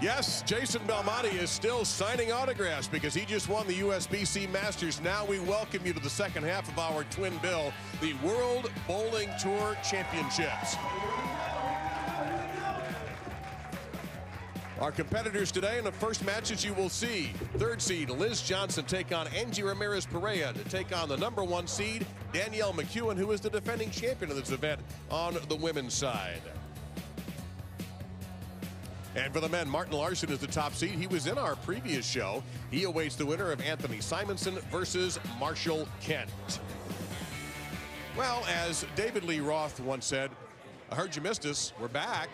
Yes, Jason Belmonte is still signing autographs because he just won the USBC Masters. Now we welcome you to the second half of our twin bill, the World Bowling Tour Championships. Our competitors today in the first matches you will see. Third seed Liz Johnson take on Angie Ramirez-Perea to take on the #1 seed Danielle McEwen, who is the defending champion of this event on the women's side. And for the men, Martin Larson is the top seed. He was in our previous show. He awaits the winner of Anthony Simonson versus Marshall Kent. Well, as David Lee Roth once said, I heard you missed us. We're back.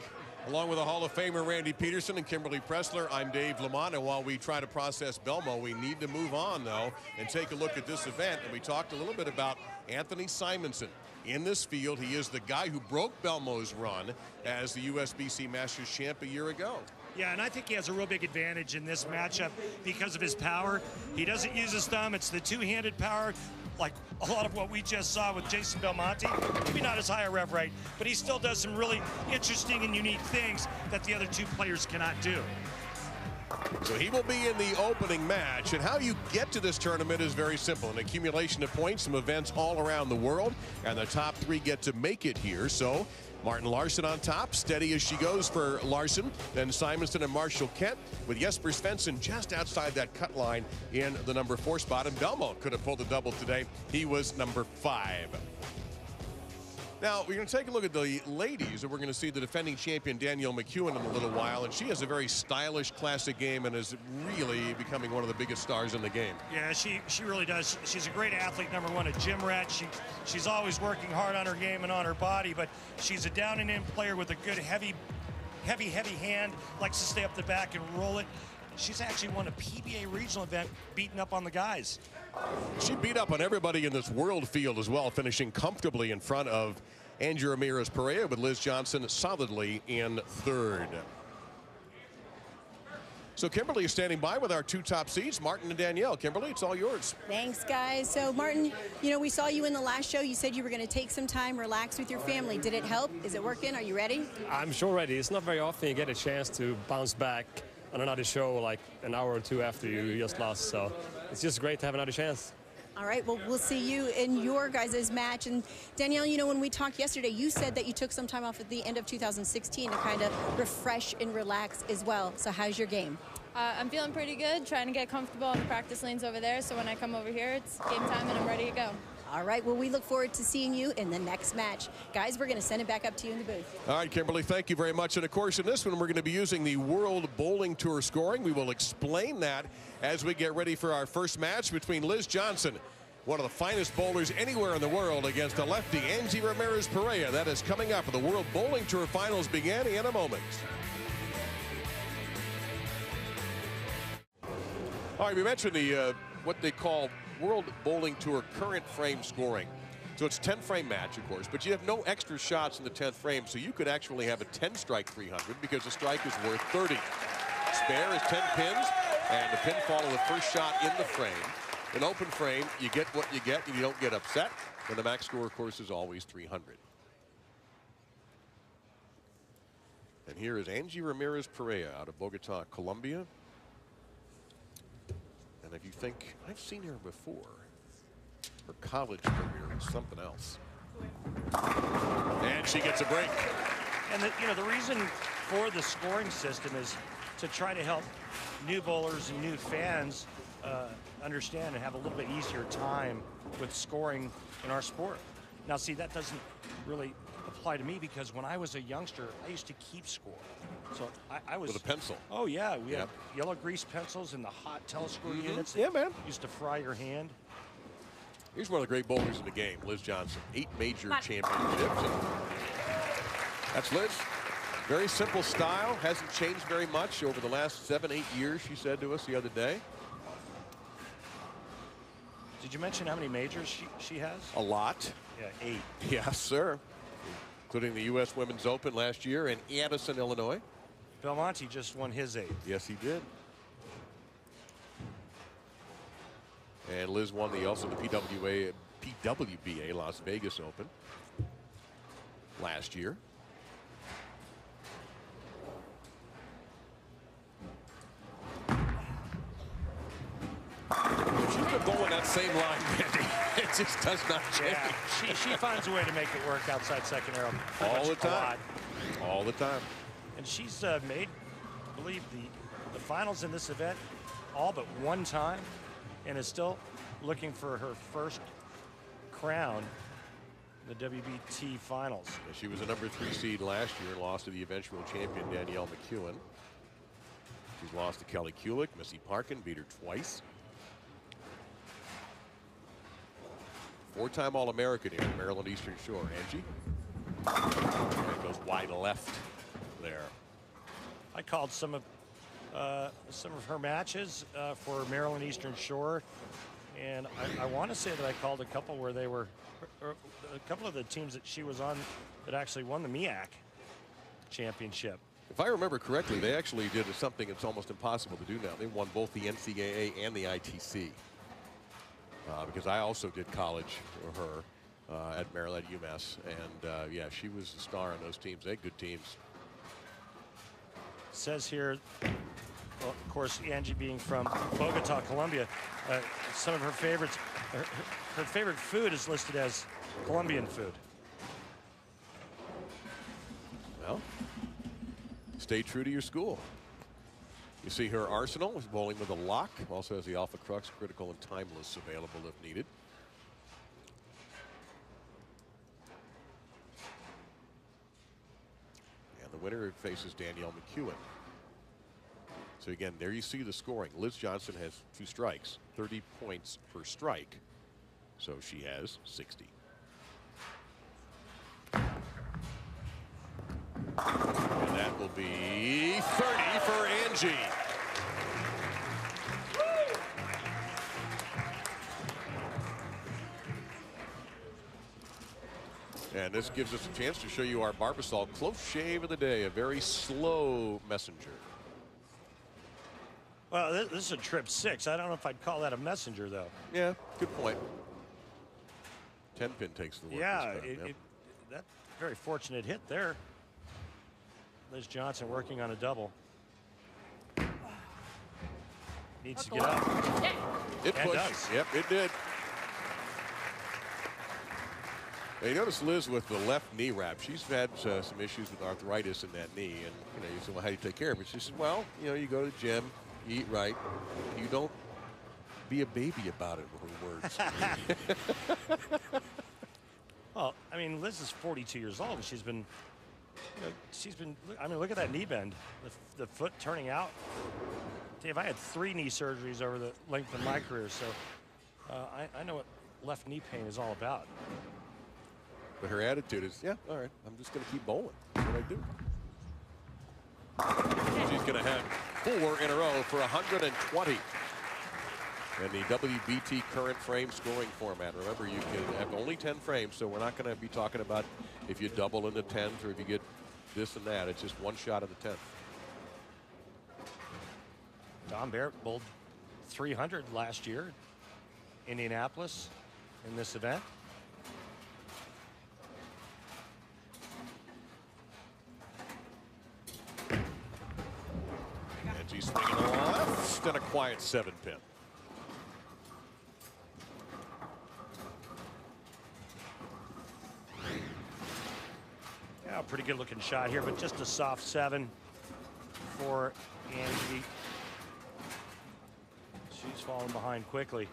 Along with the Hall of Famer Randy Peterson and Kimberly Pressler, I'm Dave Lamont, and while we try to process Belmo, we need to move on, though, and take a look at this event. And we talked a little bit about Anthony Simonson. In this field, he is the guy who broke Belmo's run as the USBC Masters champ a year ago. Yeah, and I think he has a real big advantage in this matchup because of his power. He doesn't use his thumb. It's the two-handed power, like a lot of what we just saw with Jason Belmonte. Maybe not as high a rev rate, but he still does some really interesting and unique things that the other two players cannot do. So he will be in the opening match, and how you get to this tournament is very simple. An accumulation of points from events all around the world, and the top three get to make it here. So Martin Larson on top, steady as she goes for Larson. Then Simonson and Marshall Kent, with Jesper Svensson just outside that cut line in the #4 spot. And Belmo could have pulled the double today. He was #5. Now, we're going to take a look at the ladies, and we're going to see the defending champion Danielle McEwen in a little while. And she has a very stylish classic game and is really becoming one of the biggest stars in the game. Yeah, she really does. She's a great athlete, #1, a gym rat. She's always working hard on her game and on her body, but she's a down and in player with a good heavy hand, likes to stay up the back and roll it. She's actually won a PBA regional event beating up on the guys. She beat up on everybody in this world field as well, finishing comfortably in front of Angie Ramirez-Perea, with Liz Johnson solidly in third. So Kimberly is standing by with our two top seeds, Martin and Danielle. Kimberly, it's all yours. Thanks, guys. So, Martin, you know, we saw you in the last show. You said you were going to take some time, relax with your family. Did it help? Is it working? Are you ready? I'm sure ready. It's not very often you get a chance to bounce back on another show like an hour or two after you just lost. So it's just great to have another chance. All right, well, we'll see you in your guys' match. And Danielle, you know, when we talked yesterday, you said that you took some time off at the end of 2016 to kind of refresh and relax as well. So how's your game? I'm feeling pretty good, trying to get comfortable on the practice lanes over there. So when I come over here, it's game time and I'm ready to go. All right, well, we look forward to seeing you in the next match. Guys, we're going to send it back up to you in the booth. All right, Kimberly, thank you very much. And, of course, in this one, we're going to be using the World Bowling Tour scoring. We will explain that as we get ready for our first match between Liz Johnson, one of the finest bowlers anywhere in the world, against the lefty Angie Ramirez-Perea. That is coming up. The World Bowling Tour finals begin in a moment. All right, we mentioned the what they call World Bowling Tour current frame scoring. So it's a 10-frame match, of course, but you have no extra shots in the 10th frame, so you could actually have a 10-strike 300 because the strike is worth 30. Spare is 10 pins, and the pinfall of the first shot in the frame. An open frame, you get what you get, and you don't get upset. And the max score, of course, is always 300. And here is Angie Ramirez-Perea out of Bogota, Colombia. And if you think, I've seen her before, her college career is something else. And she gets a break. And the reason for the scoring system is to try to help new bowlers and new fans understand and have a little bit easier time with scoring in our sport. Now, see, that doesn't really apply to me because when I was a youngster, I used to keep score. So I was with a pencil. Oh yeah, we had yellow grease pencils and the hot telescore units. Yeah, man. Used to fry your hand. Here's one of the great bowlers in the game, Liz Johnson. 8 major championships. And that's Liz. Very simple style. Hasn't changed very much over the last 7-8 years, she said to us the other day. Did you mention how many majors she has? A lot. Yeah, 8. Yes, sir. Including the U.S. Women's Open last year in Addison, Illinois. Belmonte just won his 8th. Yes, he did. And Liz won also the PWBA Las Vegas Open last year. bowling that same line, Randy. It just does not change. Yeah, she finds a way to make it work outside second arrow. All the time. All the time. And she's made, I believe, the finals in this event all but one time, and is still looking for her first crown in the WBT finals. She was a #3 seed last year and lost to the eventual champion Danielle McEwen. She's lost to Kelly Kulick. Missy Parkin beat her twice. 4-time All-American here, Maryland Eastern Shore. Angie. And goes wide left there. I called some of her matches for Maryland Eastern Shore, and I want to say that I called a couple where they were, a couple of the teams that she was on that actually won the MEAC championship. If I remember correctly, they actually did something that's almost impossible to do now. They won both the NCAA and the ITC. Because I also did college for her at Maryland UMass, and yeah, she was the star on those teams. They had good teams. Says here, well, of course, Angie being from Bogota, Colombia, some of her favorites, her favorite food is listed as Colombian food. Well, stay true to your school. You see her arsenal is bowling with a lock. Also has the Alpha Crux, critical and timeless available if needed. And the winner faces Danielle McEwen. So again, there you see the scoring. Liz Johnson has 2 strikes, 30 points per strike. So she has 60. And that will be 30 for Angie. And this gives us a chance to show you our Barbasol close shave of the day, a very slow messenger. Well, this is a trip 6. I don't know if I'd call that a messenger, though. Yeah, good point. 10-pin takes the work. Yeah, this time, that very fortunate hit there. Liz Johnson working on a double. Needs to get up. It And pushed. does. Yep, it did. Now, you notice Liz with the left knee wrap. She's had some issues with arthritis in that knee, and you say, well, how do you take care of it? She says, well, you go to the gym, you eat right, you don't be a baby about it, with her words. Well, I mean, Liz is 42 years old, and she's been, I mean, look at that knee bend, the foot turning out. Dave, I had 3 knee surgeries over the length of my career, so I know what left knee pain is all about. But her attitude is, yeah, all right, I'm just going to keep bowling. That's what I do. She's going to have 4 in a row for 120. In the WBT current frame scoring format. Remember, you can have only 10 frames, so we're not going to be talking about if you double in the 10th or if you get this and that. It's just one shot of the 10th. Don Barrett bowled 300 last year, Indianapolis, in this event. And she's swinging to the left and a quiet 7-pin. Yeah, pretty good looking shot here, but just a soft 7 for Angie. She's falling behind quickly.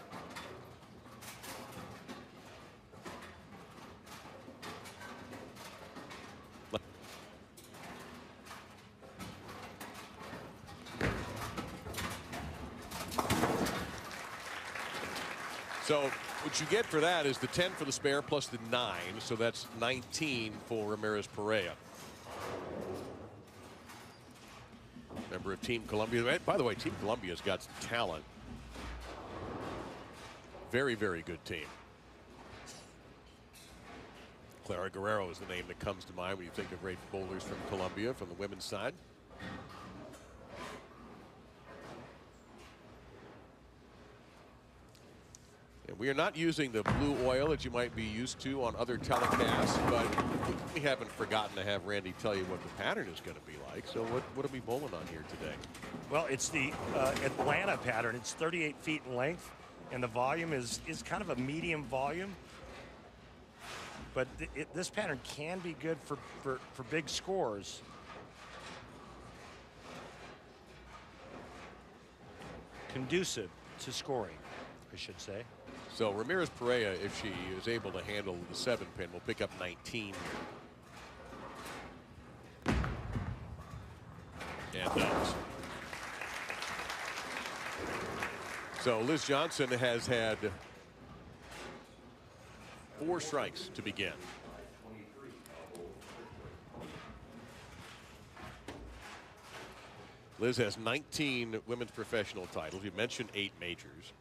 So what you get for that is the 10 for the spare plus the 9, so that's 19 for Ramirez Perea. Member of Team Columbia. By the way, Team Columbia's got some talent. Very, very good team. Clara Guerrero is the name that comes to mind when you think of great bowlers from Columbia from the women's side. And we are not using the blue oil that you might be used to on other telecasts, but we haven't forgotten to have Randy tell you what the pattern is going to be like. So what are we bowling on here today? Well, it's the Atlanta pattern. It's 38 feet in length, and the volume is kind of a medium volume. But this pattern can be good for big scores. Conducive to scoring, I should say. So Ramirez Perea, if she is able to handle the 7-pin, will pick up 19 here. And does. So Liz Johnson has had 4 strikes to begin. Liz has 19 women's professional titles. You mentioned 8 majors.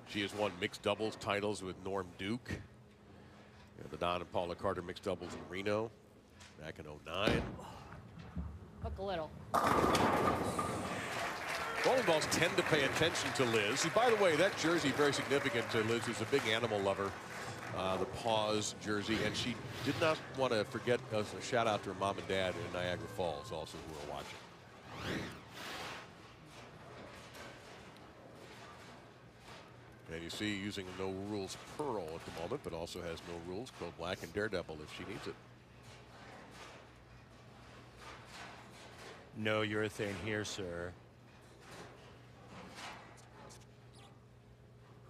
She has won mixed doubles titles with Norm Duke. The Don and Paula Carter mixed doubles in Reno back in '09. Hook a little. Bowling balls tend to pay attention to Liz. And by the way, that jersey very significant to Liz, who's a big animal lover. The Paws jersey, and she did not want to forget a shout out to her mom and dad in Niagara Falls, also, who were watching. And you see, using no rules pearl at the moment, but also has no rules, Code Black and Daredevil if she needs it. No urethane here, sir.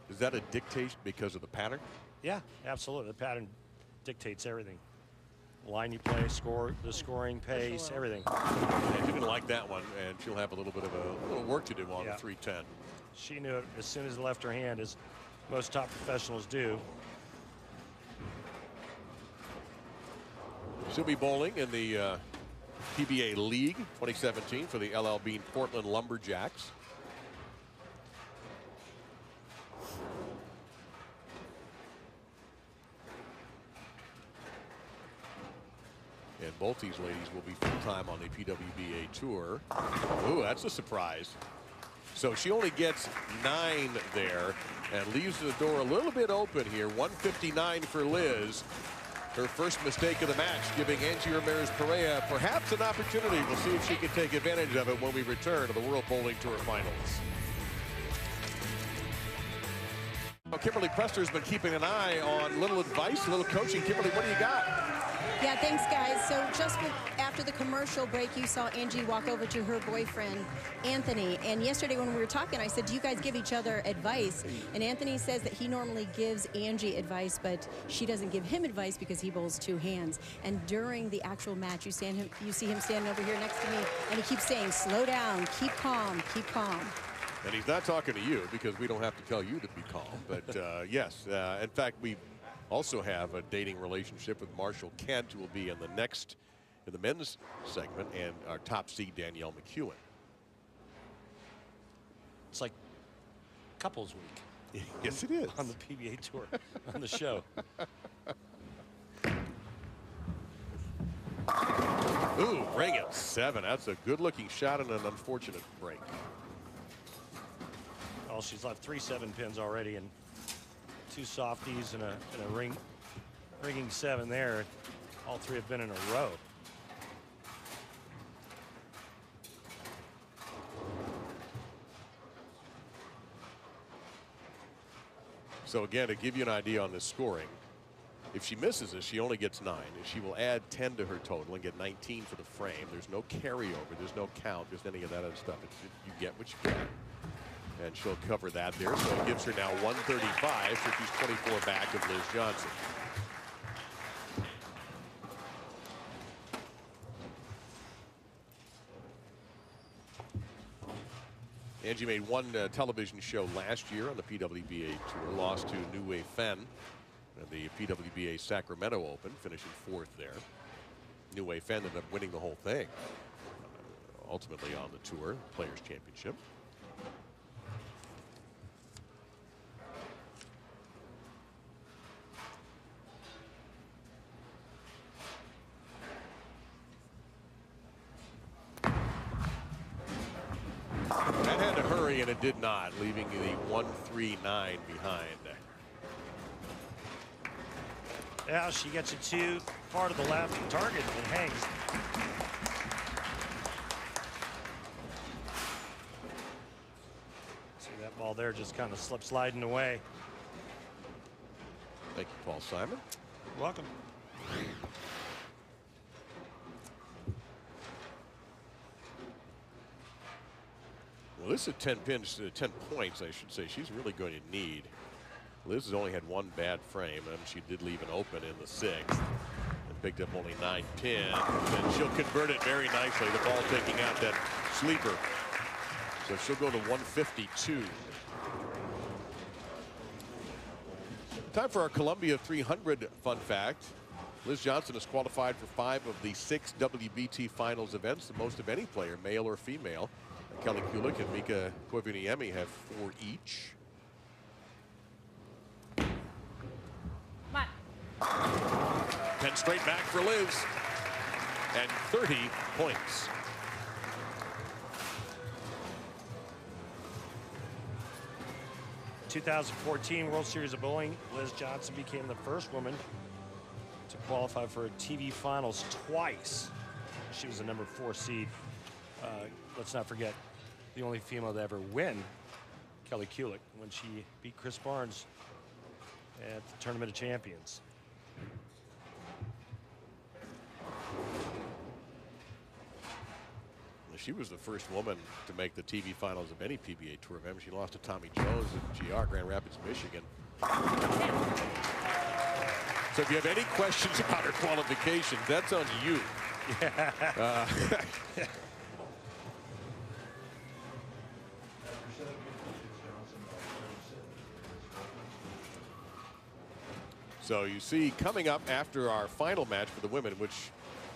Is that a dictation because of the pattern? Yeah, absolutely. The pattern dictates everything. Line you play, score, the scoring pace, everything. And she didn't like that one, and she'll have a little bit of a little work to do on the 310. She knew it as soon as it left her hand, as most top professionals do. She'll be bowling in the PBA League 2017 for the LL Bean Portland Lumberjacks. And both these ladies will be full-time on the PWBA tour. Ooh, that's a surprise. So she only gets 9 there and leaves the door a little bit open here. 159 for Liz. Her first mistake of the match, giving Angie Ramirez Perea perhaps an opportunity. We'll see if she can take advantage of it when we return to the World Bowling Tour Finals. Well, Kimberly Prester's been keeping an eye on little advice, a little coaching. Kimberly, what do you got? Yeah, thanks, guys. So just after the commercial break, you saw Angie walk over to her boyfriend, Anthony. And yesterday when we were talking, I said, do you guys give each other advice? And Anthony says that he normally gives Angie advice, but she doesn't give him advice because he bowls 2 hands. And during the actual match, you see him standing over here next to me, and he keeps saying, slow down, keep calm, keep calm. And he's not talking to you because we don't have to tell you to be calm. But yes, in fact, we also have a dating relationship with Marshall Kent, who will be in the men's segment, and our top seed, Danielle McEwen. It's like couples week. Yes, it is. On the PBA tour, on the show. Ooh, ring at 7. That's a good-looking shot and an unfortunate break. Oh, she's left 3 7-pins already, and 2 softies and a ringing 7 there. All 3 have been in a row. So again, to give you an idea on this scoring, if she misses this, she only gets 9, and she will add 10 to her total and get 19 for the frame. There's no carryover, there's no count, just any of that other stuff. You get what you get. And she'll cover that there, so it gives her now 135, so she's 24 back of Liz Johnson. Angie made 1 television show last year on the PWBA tour, lost to New Wei Fen in the PWBA Sacramento Open, finishing 4th there. New Wei Fen ended up winning the whole thing, ultimately on the tour, Players Championship. That had to hurry, and it did not, leaving the 139 behind. Yeah, she gets it too far to the left target and hangs. See that ball there just kind of slip sliding away. Thank you, Paul Simon. You're welcome. Well, this is 10 points, I should say. She's really going to need. Liz has only had one bad frame, and she did leave an open in the 6th and picked up only 9 pins. And she'll convert it very nicely. The ball taking out that sleeper. So she'll go to 152. Time for our Columbia 300 fun fact. Liz Johnson has qualified for 5 of the 6 WBT finals events, the most of any player, male or female. Kelly Kulik and Mika Koivuniemi have 4 each. 10 straight back for Liz. And 30 points. In 2014 World Series of Bowling, Liz Johnson became the first woman to qualify for a TV finals twice. She was the number 4 seed. Let's not forget the only female to ever win, Kelly Kulik, when she beat Chris Barnes at the Tournament of Champions. She was the first woman to make the TV finals of any PBA tour. Remember, she lost to Tommy Jones at GR, Grand Rapids, Michigan. So if you have any questions about her qualifications, that's on you. So you see, coming up after our final match for the women, which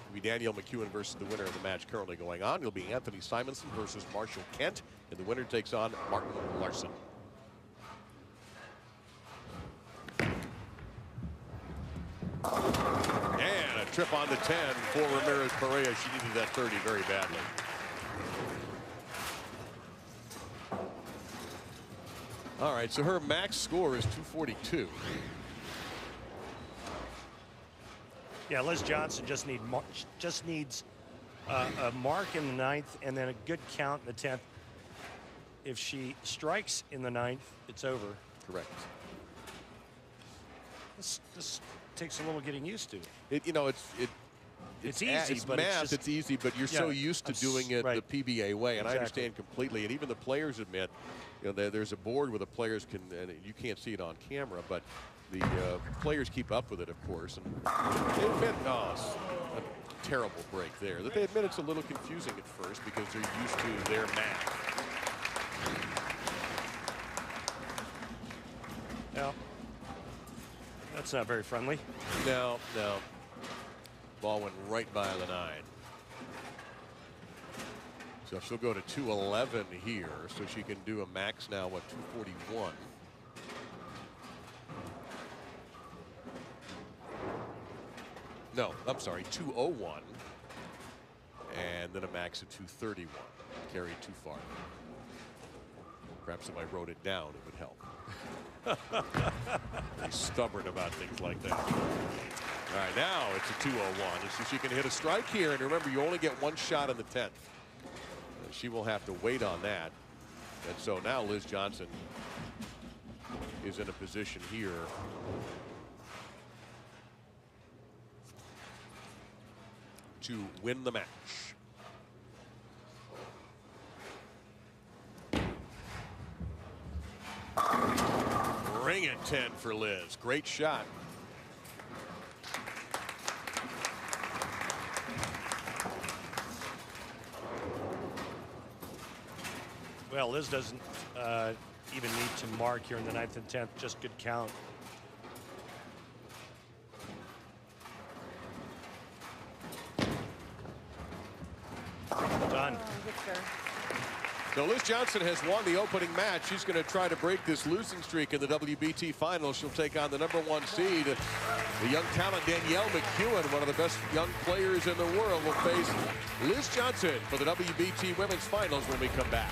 will be Danielle McEwen versus the winner of the match currently going on, it'll be Anthony Simonson versus Marshall Kent, and the winner takes on Martin Larson. And a trip on the 10 for Ramirez Correa. She needed that 30 very badly. All right, so her max score is 242. Yeah, Liz Johnson just needs a mark in the 9th and then a good count in the 10th. If she strikes in the 9th, it's over. Correct. This takes a little getting used to. It's easy, but math. It's easy, but you're so used to doing it right. the PBA way, and Exactly. I understand completely. And even the players admit, there's a board where the players can, and you can't see it on camera, but the players keep up with it, of course. And they admit, a terrible break there. That they admit it's a little confusing at first because they're used to their math. No, that's not very friendly. No. Ball went right by the 9. So she'll go to 211 here, so she can do a max now at 241. No, I'm sorry, 201. And then a max of 231. Carried too far. Perhaps if I wrote it down, it would help. Very stubborn about things like that. All right, now it's a 201. And so she can hit a strike here. And remember, you only get one shot in the 10th. And she will have to wait on that. And so now Liz Johnson is in a position here to win the match. Ring at 10 for Liz. Great shot. Well, Liz doesn't even need to mark here in the 9th and 10th. Just good count. Done. So Liz Johnson has won the opening match. She's going to try to break this losing streak in the WBT finals. She'll take on the #1 seed. The young talent Danielle McEwen, one of the best young players in the world, will face Liz Johnson for the WBT women's finals when we come back.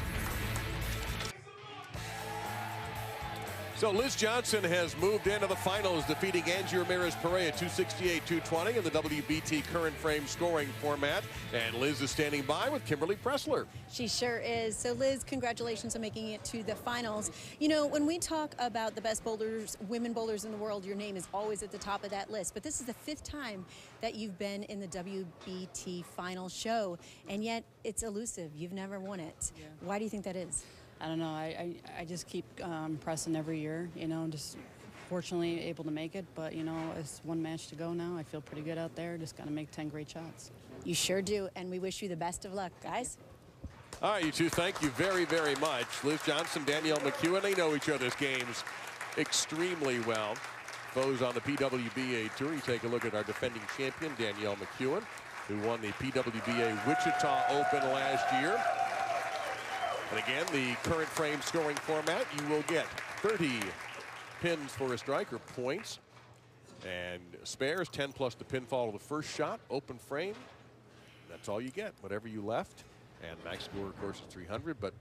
So Liz Johnson has moved into the finals, defeating Angie Ramirez-Perea 268-220 in the WBT current frame scoring format. And Liz is standing by with Kimberly Pressler. She sure is. So Liz, congratulations on making it to the finals. You know, when we talk about the best boulders, women boulders in the world, your name is always at the top of that list. But this is the 5th time that you've been in the WBT final show, and yet it's elusive. You've never won it. Yeah. Why do you think that is? I don't know. I just keep pressing every year, you know, just fortunately able to make it. But, you know, it's one match to go now. I feel pretty good out there. Just got to make 10 great shots. You sure do, and we wish you the best of luck, guys. All right, you two, thank you very, very much. Liz Johnson, Danielle McEwen, they know each other's games extremely well. Foes on the PWBA Tour. You take a look at our defending champion, Danielle McEwen, who won the PWBA Wichita Open last year. And again, the current frame scoring format, you will get 30 pins for a strike or points. And spares, 10 plus the pinfall of the first shot, open frame. That's all you get, whatever you left. And max score, of course, is 300, but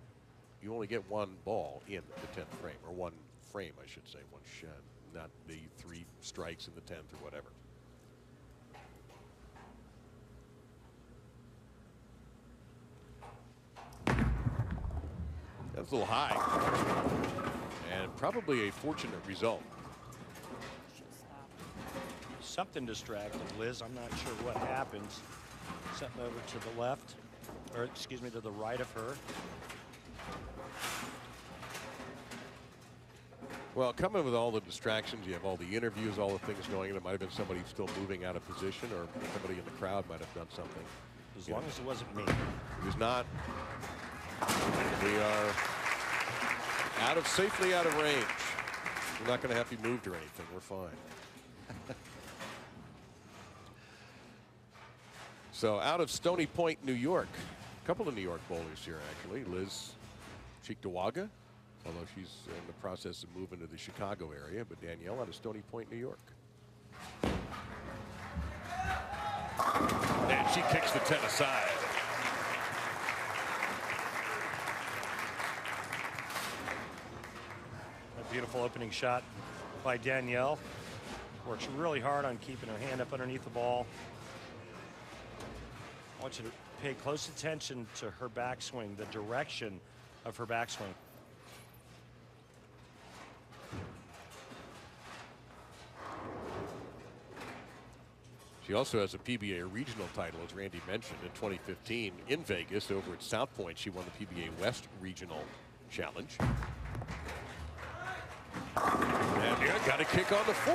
you only get one ball in the 10th frame, or one frame, I should say, one shot, not the 3 strikes in the 10th or whatever. That's a little high, and probably a fortunate result. Something distracted Liz. I'm not sure what happens. Something over to the left, or excuse me, to the right of her. Well, coming with all the distractions, you have all the interviews, all the things going, and it might have been somebody still moving out of position, or somebody in the crowd might have done something. As long as it wasn't me. It was not. We are safely out of range. We're not going to have to be moved or anything. We're fine. So out of Stony Point, New York. A couple of New York bowlers here, actually. Liz Cheektowaga, although she's in the process of moving to the Chicago area, but Danielle out of Stony Point, New York. And she kicks the 10 aside. A beautiful opening shot by Danielle. Works really hard on keeping her hand up underneath the ball. I want you to pay close attention to her backswing, the direction of her backswing. She also has a PBA regional title, as Randy mentioned, in 2015 in Vegas over at South Point. She won the PBA West Regional Challenge. And yeah, got a kick on the 4.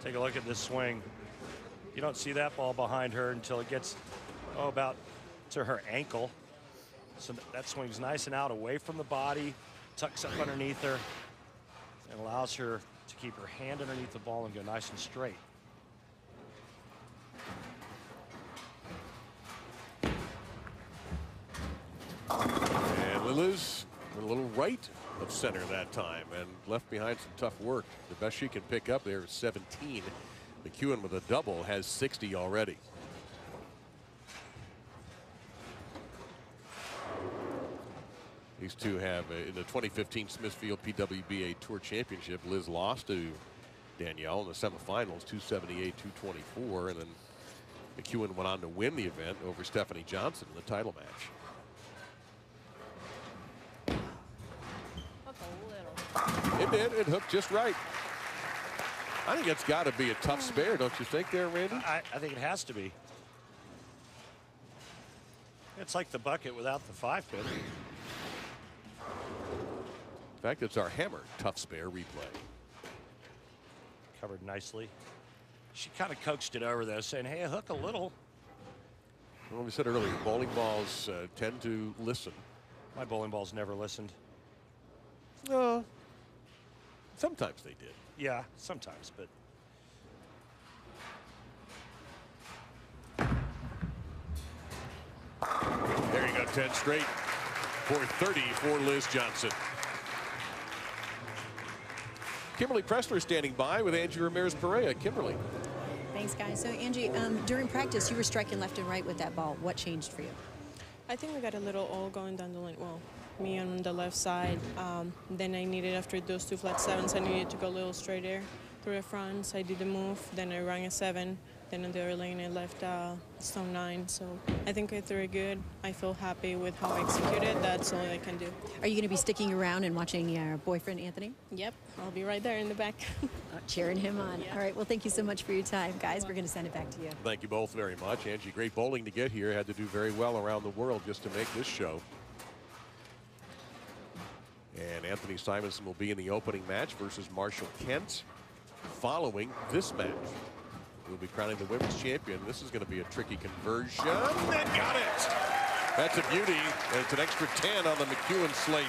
Take a look at this swing. You don't see that ball behind her until it gets, about to her ankle. So that swing's nice and out, away from the body, tucks up underneath her, and allows her to keep her hand underneath the ball and go nice and straight. And Liz went a little right of center that time and left behind some tough work. The best she can pick up there is 17. McEwen with a double has 60 already. These two have, in the 2015 Smithfield PWBA Tour Championship, Liz lost to Danielle in the semifinals, 278-224, and then McEwen went on to win the event over Stephanie Johnson in the title match. It did. It hooked just right. I think it's got to be a tough spare, don't you think there, Randy? I think it has to be. It's like the bucket without the 5-pin. In fact, it's our hammer tough spare replay. Covered nicely. She kind of coaxed it over though, saying, hey, hook a little. Well, we said earlier, bowling balls tend to listen. My bowling balls never listened. No. Sometimes they did. Yeah, sometimes, but. There you go, 10 straight for 30 for Liz Johnson. Kimberly Pressler standing by with Angie Ramirez-Perea. Kimberly. Thank Thanks, guys. So, Angie, during practice, you were striking left and right with that ball. What changed for you? I think we got a little all going down the lane. Well, me on the left side. Then I needed, after those 2 flat 7s, I needed to go a little straight air through the front. So I did the move. Then I rang a 7. Then in the other lane, I left stone 9. So I think I threw it good. I feel happy with how I executed. That's all I can do. Are you going to be sticking around and watching your boyfriend, Anthony? Yep, I'll be right there in the back. Cheering him on. Yeah. All right, well, thank you so much for your time, guys. We're going to send it back to you. Thank you both very much. Angie, great bowling to get here. Had to do very well around the world just to make this show. And Anthony Simonson will be in the opening match versus Marshall Kent following this match. We'll be crowning the women's champion. This is going to be a tricky conversion. And got it! That's a beauty, and it's an extra 10 on the McEwen slate.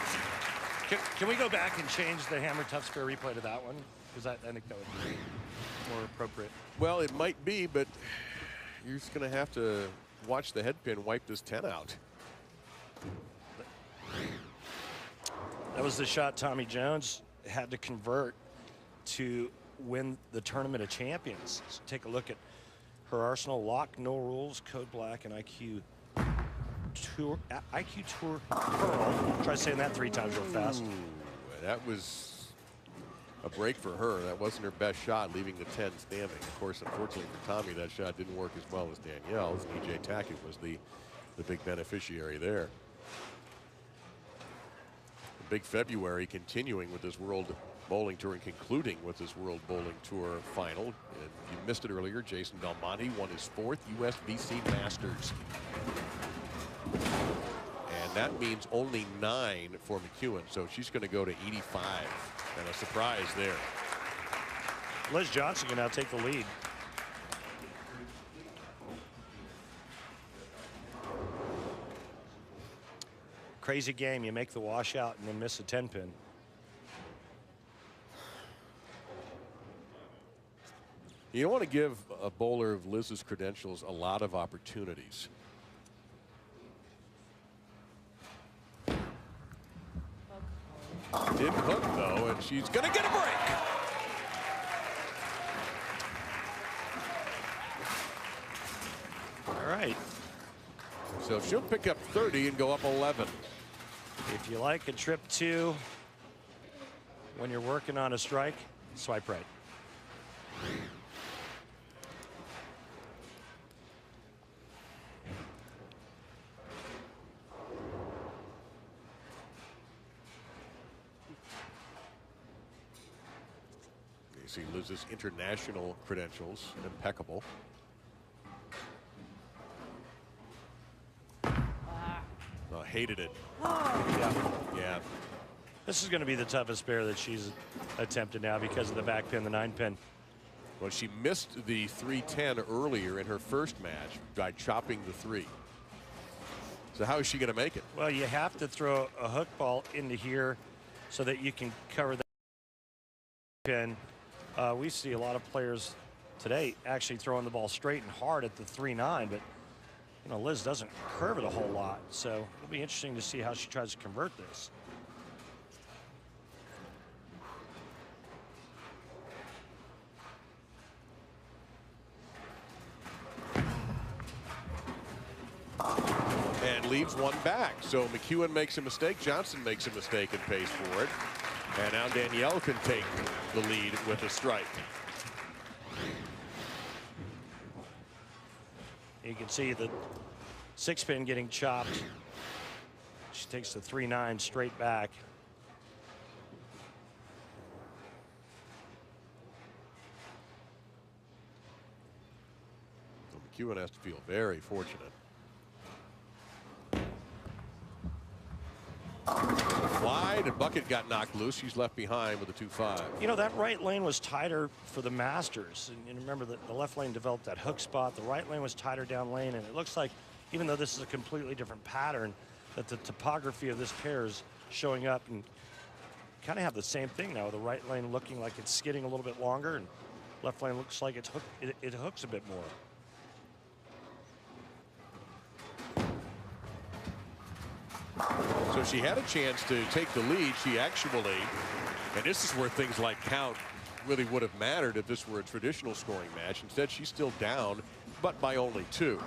Can we go back and change the hammer tough spare replay to that one? Because I think that would be more appropriate. Well, it might be, but you're just going to have to watch the head pin wipe this 10 out. That was the shot Tommy Jones had to convert to win the Tournament of Champions. So take a look at her arsenal: lock, no rules, code black, and IQ Tour Pearl. Try saying that 3 times real fast. Ooh, that was a break for her. That wasn't her best shot, leaving the 10 standing. Of course, unfortunately for Tommy, that shot didn't work as well as Danielle's. EJ Tackett was the big beneficiary there. Big February continuing with this World Bowling Tour and concluding with this World Bowling Tour final. And if you missed it earlier, Jason Belmonte won his 4th USBC Masters. And that means only 9 for McEwen, so she's going to go to 85. And a surprise there. Liz Johnson can now take the lead. Crazy game. You make the washout and then miss a 10-pin. You don't want to give a bowler of Liz's credentials a lot of opportunities. Didn't hook, though, and she's going to get a break. All right. So she'll pick up 30 and go up 11. If you like a trip 2 when you're working on a strike, swipe right. You see Liz's international credentials, impeccable. Hated it. Yeah. This is going to be the toughest spare that she's attempted now because of the back pin, the 9-pin. Well, she missed the 310 earlier in her first match by chopping the 3. So how is she going to make it? Well, you have to throw a hook ball into here so that you can cover that pin. We see a lot of players today actually throwing the ball straight and hard at the 3-9, but you know, Liz doesn't curve it a whole lot, so it'll be interesting to see how she tries to convert this. And leaves one back. So McEwen makes a mistake, Johnson makes a mistake and pays for it. And now Danielle can take the lead with a strike. You can see the 6-pin getting chopped. She takes the 3-9 straight back. So McEwen has to feel very fortunate. Wide, and Bucket got knocked loose. She's left behind with a 2-5. You know, that right lane was tighter for the Masters. And remember that the left lane developed that hook spot. The right lane was tighter down lane. And it looks like, even though this is a completely different pattern, that the topography of this pair is showing up and kind of have the same thing now. The right lane looking like it's skidding a little bit longer, and left lane looks like it hooks a bit more. So she had a chance to take the lead. She actually, and this is where things like count really would have mattered if this were a traditional scoring match. Instead, she's still down, but by only 2.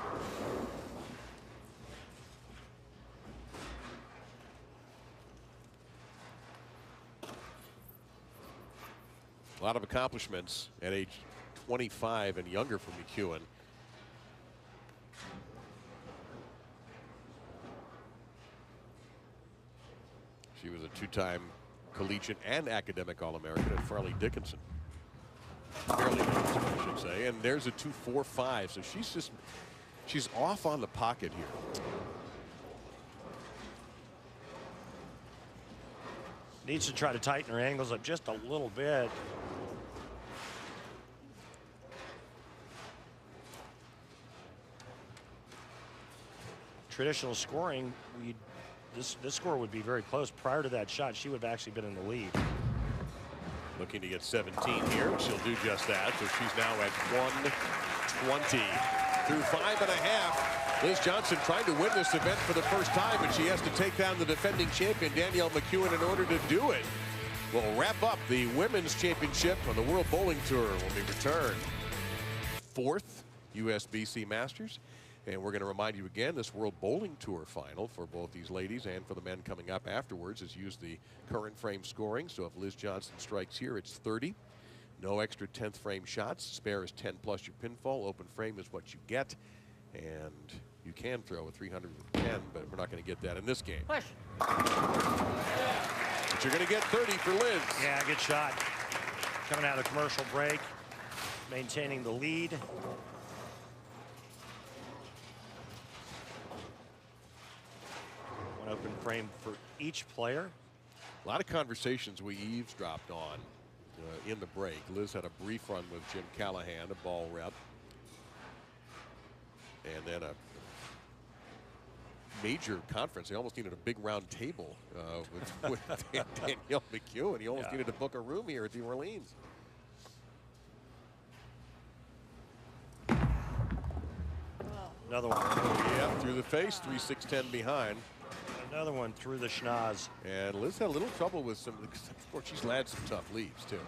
A lot of accomplishments at age 25 and younger for McEwen. She was a 2-time collegiate and academic All-American at Farley Dickinson. Fairly noticeable, I should say. And there's a 2.45, so she's off on the pocket here. Needs to try to tighten her angles up just a little bit. Traditional scoring, this score would be very close. Prior to that shot, she would have actually been in the lead. Looking to get 17 here. She'll do just that. So she's now at 120 through 5.5. Liz Johnson trying to win this event for the first time, but she has to take down the defending champion, Danielle McEwen, in order to do it. We'll wrap up the Women's Championship on the World Bowling Tour when we return. 4th USBC Masters. And we're going to remind you again, this World Bowling Tour final for both these ladies and for the men coming up afterwards is use the current frame scoring. So if Liz Johnson strikes here, it's 30. No extra 10th frame shots. Spare is 10 plus your pinfall. Open frame is what you get. And you can throw a 310, but we're not going to get that in this game. Push. But you're going to get 30 for Liz. Yeah, good shot. Coming out of the commercial break, maintaining the lead. One open frame for each player. A lot of conversations we eavesdropped on in the break. Liz had a brief run with Jim Callahan, a ball rep. And then a major conference. They almost needed a big round table with Danielle McEwen. He almost needed to book a room here at the Orleans. Another one. Yeah, through the face, 3-6-10 behind. Another one through the schnoz. And Liz had a little trouble with some, of course, she's had some tough leaves, too.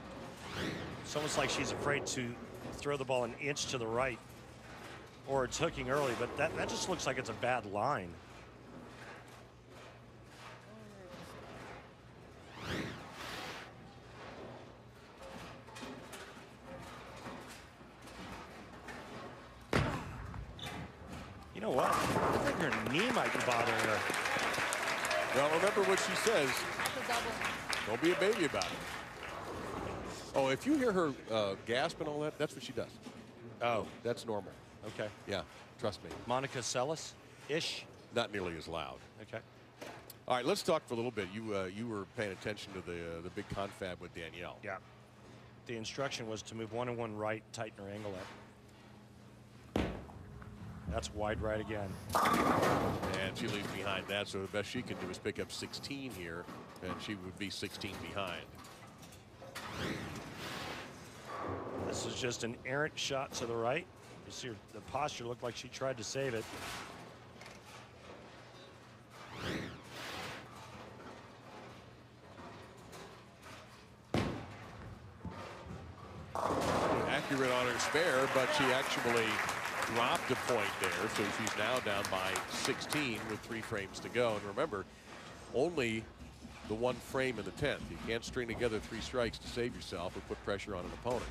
It's almost like she's afraid to throw the ball an inch to the right, or it's hooking early, but that just looks like it's a bad line. You know what? I think her knee might be bothering her. Well, remember what she says. Don't be a baby about it. Oh, if you hear her gasp and all that, that's what she does. Oh, that's normal. Okay. Yeah, trust me. Monica Seles-ish? Not nearly as loud. Okay. All right, let's talk for a little bit. You were paying attention to the big confab with Danielle. Yeah. The instruction was to move 1-1 right, tighten her angle up. That's wide right again. And she leaves behind that, so the best she can do is pick up 16 here, and she would be 16 behind. This is just an errant shot to the right. You see the posture looked like she tried to save it. Accurate on her spare, but she actually dropped a point there, so she's now down by 16 with 3 frames to go. And remember, only the 1 frame in the 10th. You can't string together 3 strikes to save yourself or put pressure on an opponent.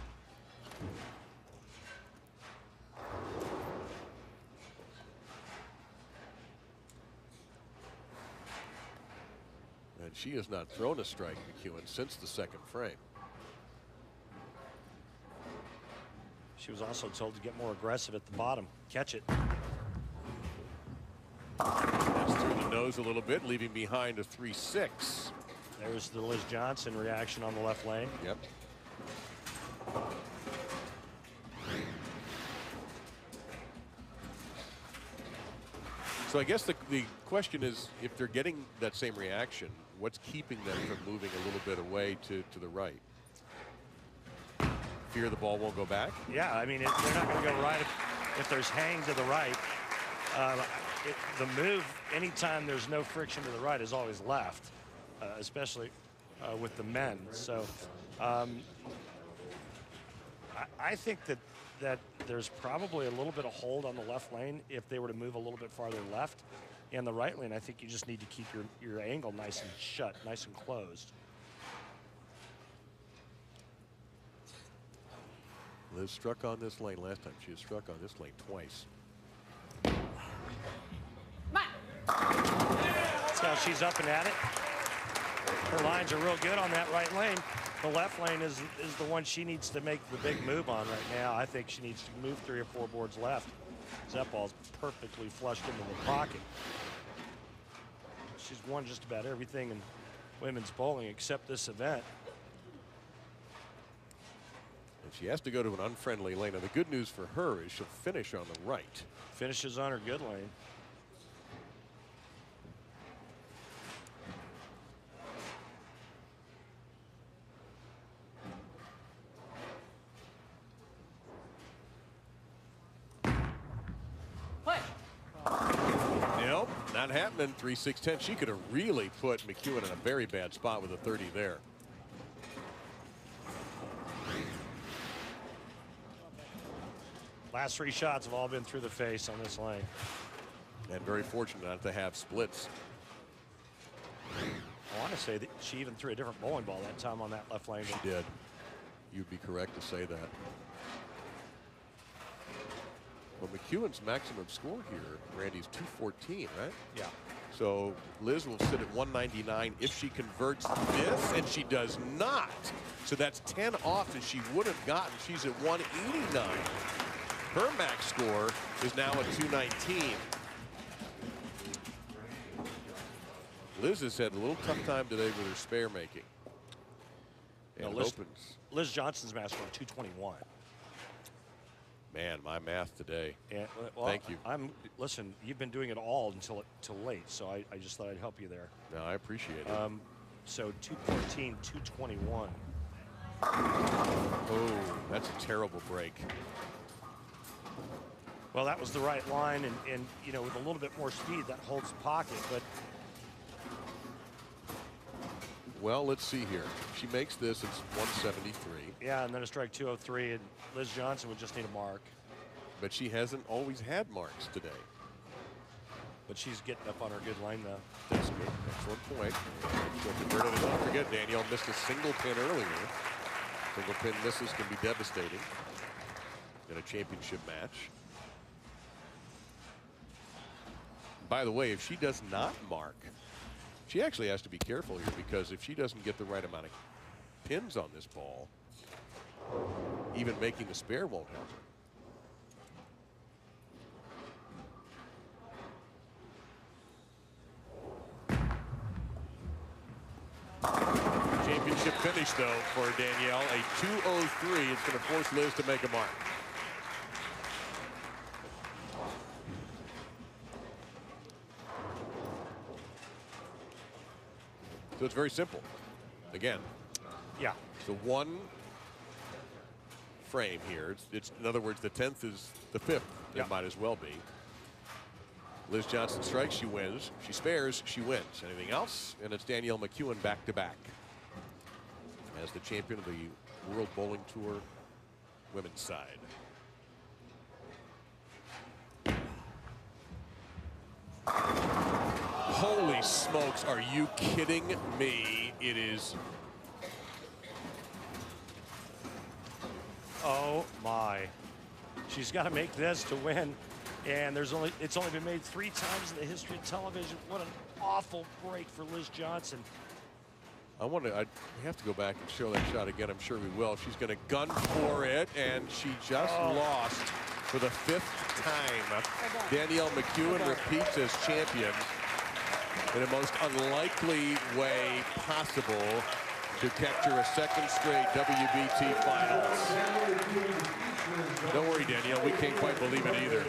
And she has not thrown a strike, McEwen, since the 2nd frame. She was also told to get more aggressive at the bottom. Catch it. That's through the nose a little bit, leaving behind a 3-6. There's the Liz Johnson reaction on the left lane. Yep. So I guess the question is, if they're getting that same reaction, what's keeping them from moving a little bit away to the right? Fear the ball won't go back? Yeah, I mean, they're not going to go right if there's hang to the right. The move, anytime there's no friction to the right, is always left, especially with the men. So I think that there's probably a little bit of hold on the left lane if they were to move a little bit farther left. And the right lane, I think you just need to keep your angle nice and shut, nice and closed. Liz struck on this lane last time. She has struck on this lane twice. That's how she's up and at it. Her lines are real good on that right lane. The left lane is the one she needs to make the big move on right now. I think she needs to move 3 or 4 boards left. That ball's perfectly flushed into the pocket. She's won just about everything in women's bowling except this event. And she has to go to an unfriendly lane. Now, the good news for her is she'll finish on the right. Finishes on her good lane. Nope, not happening. 3-6-10. She could have really put McEwen in a very bad spot with a 30 there. Last 3 shots have all been through the face on this lane. And very fortunate not to have splits. I want to say that she even threw a different bowling ball that time on that left lane. She did. You'd be correct to say that. Well, McEwen's maximum score here, Randy's 214, right? Yeah. So Liz will sit at 199 if she converts this, and she does not. So that's 10 off as she would have gotten. She's at 189. Her max score is now at 219. Liz has had a little tough time today with her spare making. And Liz, opens. Liz Johnson's max score 221. Man, my math today. And, well, thank you. Listen, you've been doing it all until late, so I just thought I'd help you there. No, I appreciate it. So 214, 221. Oh, that's a terrible break. Well, that was the right line, and you know, with a little bit more speed, that holds the pocket. But well, let's see here. She makes this, it's 173. Yeah, and then a strike 203, and Liz Johnson would just need a mark. But she hasn't always had marks today. But she's getting up on her good line now. That's good. Excellent point. She'll convert it. Don't forget, Danielle missed a single pin earlier. Single pin misses can be devastating in a championship match. By the way, if she does not mark, she actually has to be careful here, because if she doesn't get the right amount of pins on this ball, even making the spare won't help her. Championship finish, though, for Danielle. A 203. It's going to force Liz to make a mark. So it's very simple. Again. Yeah. So one frame here. It's in other words, the 10th is the 5th. Yeah. It might as well be. Liz Johnson strikes, she wins. She spares, she wins. Anything else? And it's Danielle McEwen back to back as the champion of the World Bowling Tour women's side. Holy smokes, are you kidding me? It is. Oh my. She's got to make this to win. And it's only been made 3 times in the history of television. What an awful break for Liz Johnson. I have to go back and show that shot again. I'm sure we will. She's going to gun for it, and she just lost for the 5th time. Danielle McEwen repeats as champion in the most unlikely way possible to capture a 2nd straight WBT finals. Don't worry, Danielle, we can't quite believe it either.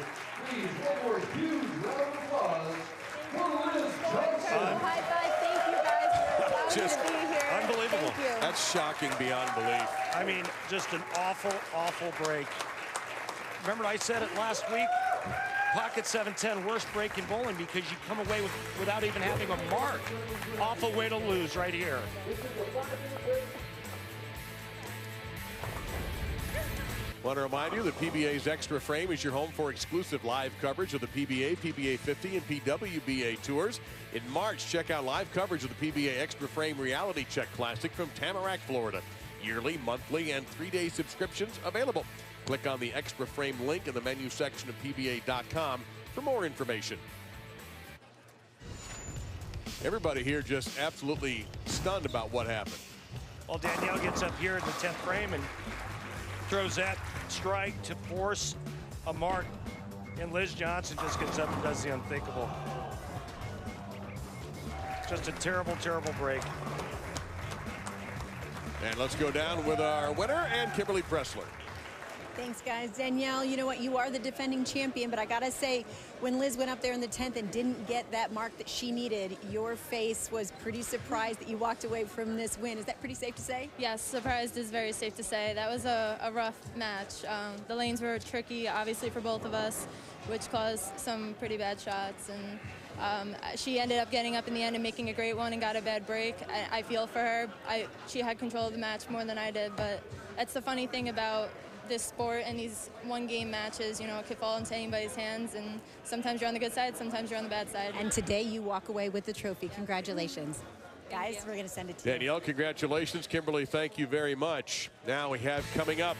High five, thank you guys. Just to be here. unbelievable. Thank you. That's shocking beyond belief. I mean, just an awful, awful break. Remember I said it last week? Pocket 710, worst break in bowling, because you come away without even having a mark. Awful way to lose right here. Want to remind you that PBA's Extra Frame is your home for exclusive live coverage of the PBA, PBA 50, and PWBA tours. In March, check out live coverage of the PBA Extra Frame Reality Check Classic from Tamarack, Florida. Yearly, monthly, and 3-day subscriptions available. Click on the Extra Frame link in the menu section of PBA.com for more information. Everybody here just absolutely stunned about what happened. Well, Danielle gets up here in the 10th frame and throws that strike to force a mark. And Liz Johnson just gets up and does the unthinkable. Just a terrible, terrible break. And let's go down with our winner and Kimberly Pressler. Thanks, guys. Danielle, you know what? You are the defending champion, but I got to say, when Liz went up there in the 10th and didn't get that mark that she needed, your face was pretty surprised that you walked away from this win. Is that pretty safe to say? Yes, surprised is very safe to say. That was a rough match. The lanes were tricky, obviously, for both of us, which caused some pretty bad shots. And she ended up getting up in the end and making a great one and got a bad break. I feel for her. She had control of the match more than I did, but that's the funny thing about this sport and these one-game matches. You know, it could fall into anybody's hands, and sometimes you're on the good side, sometimes you're on the bad side. And today you walk away with the trophy. Congratulations. Guys, we're going to send it to you. Danielle, congratulations. Kimberly, thank you very much. Now we have coming up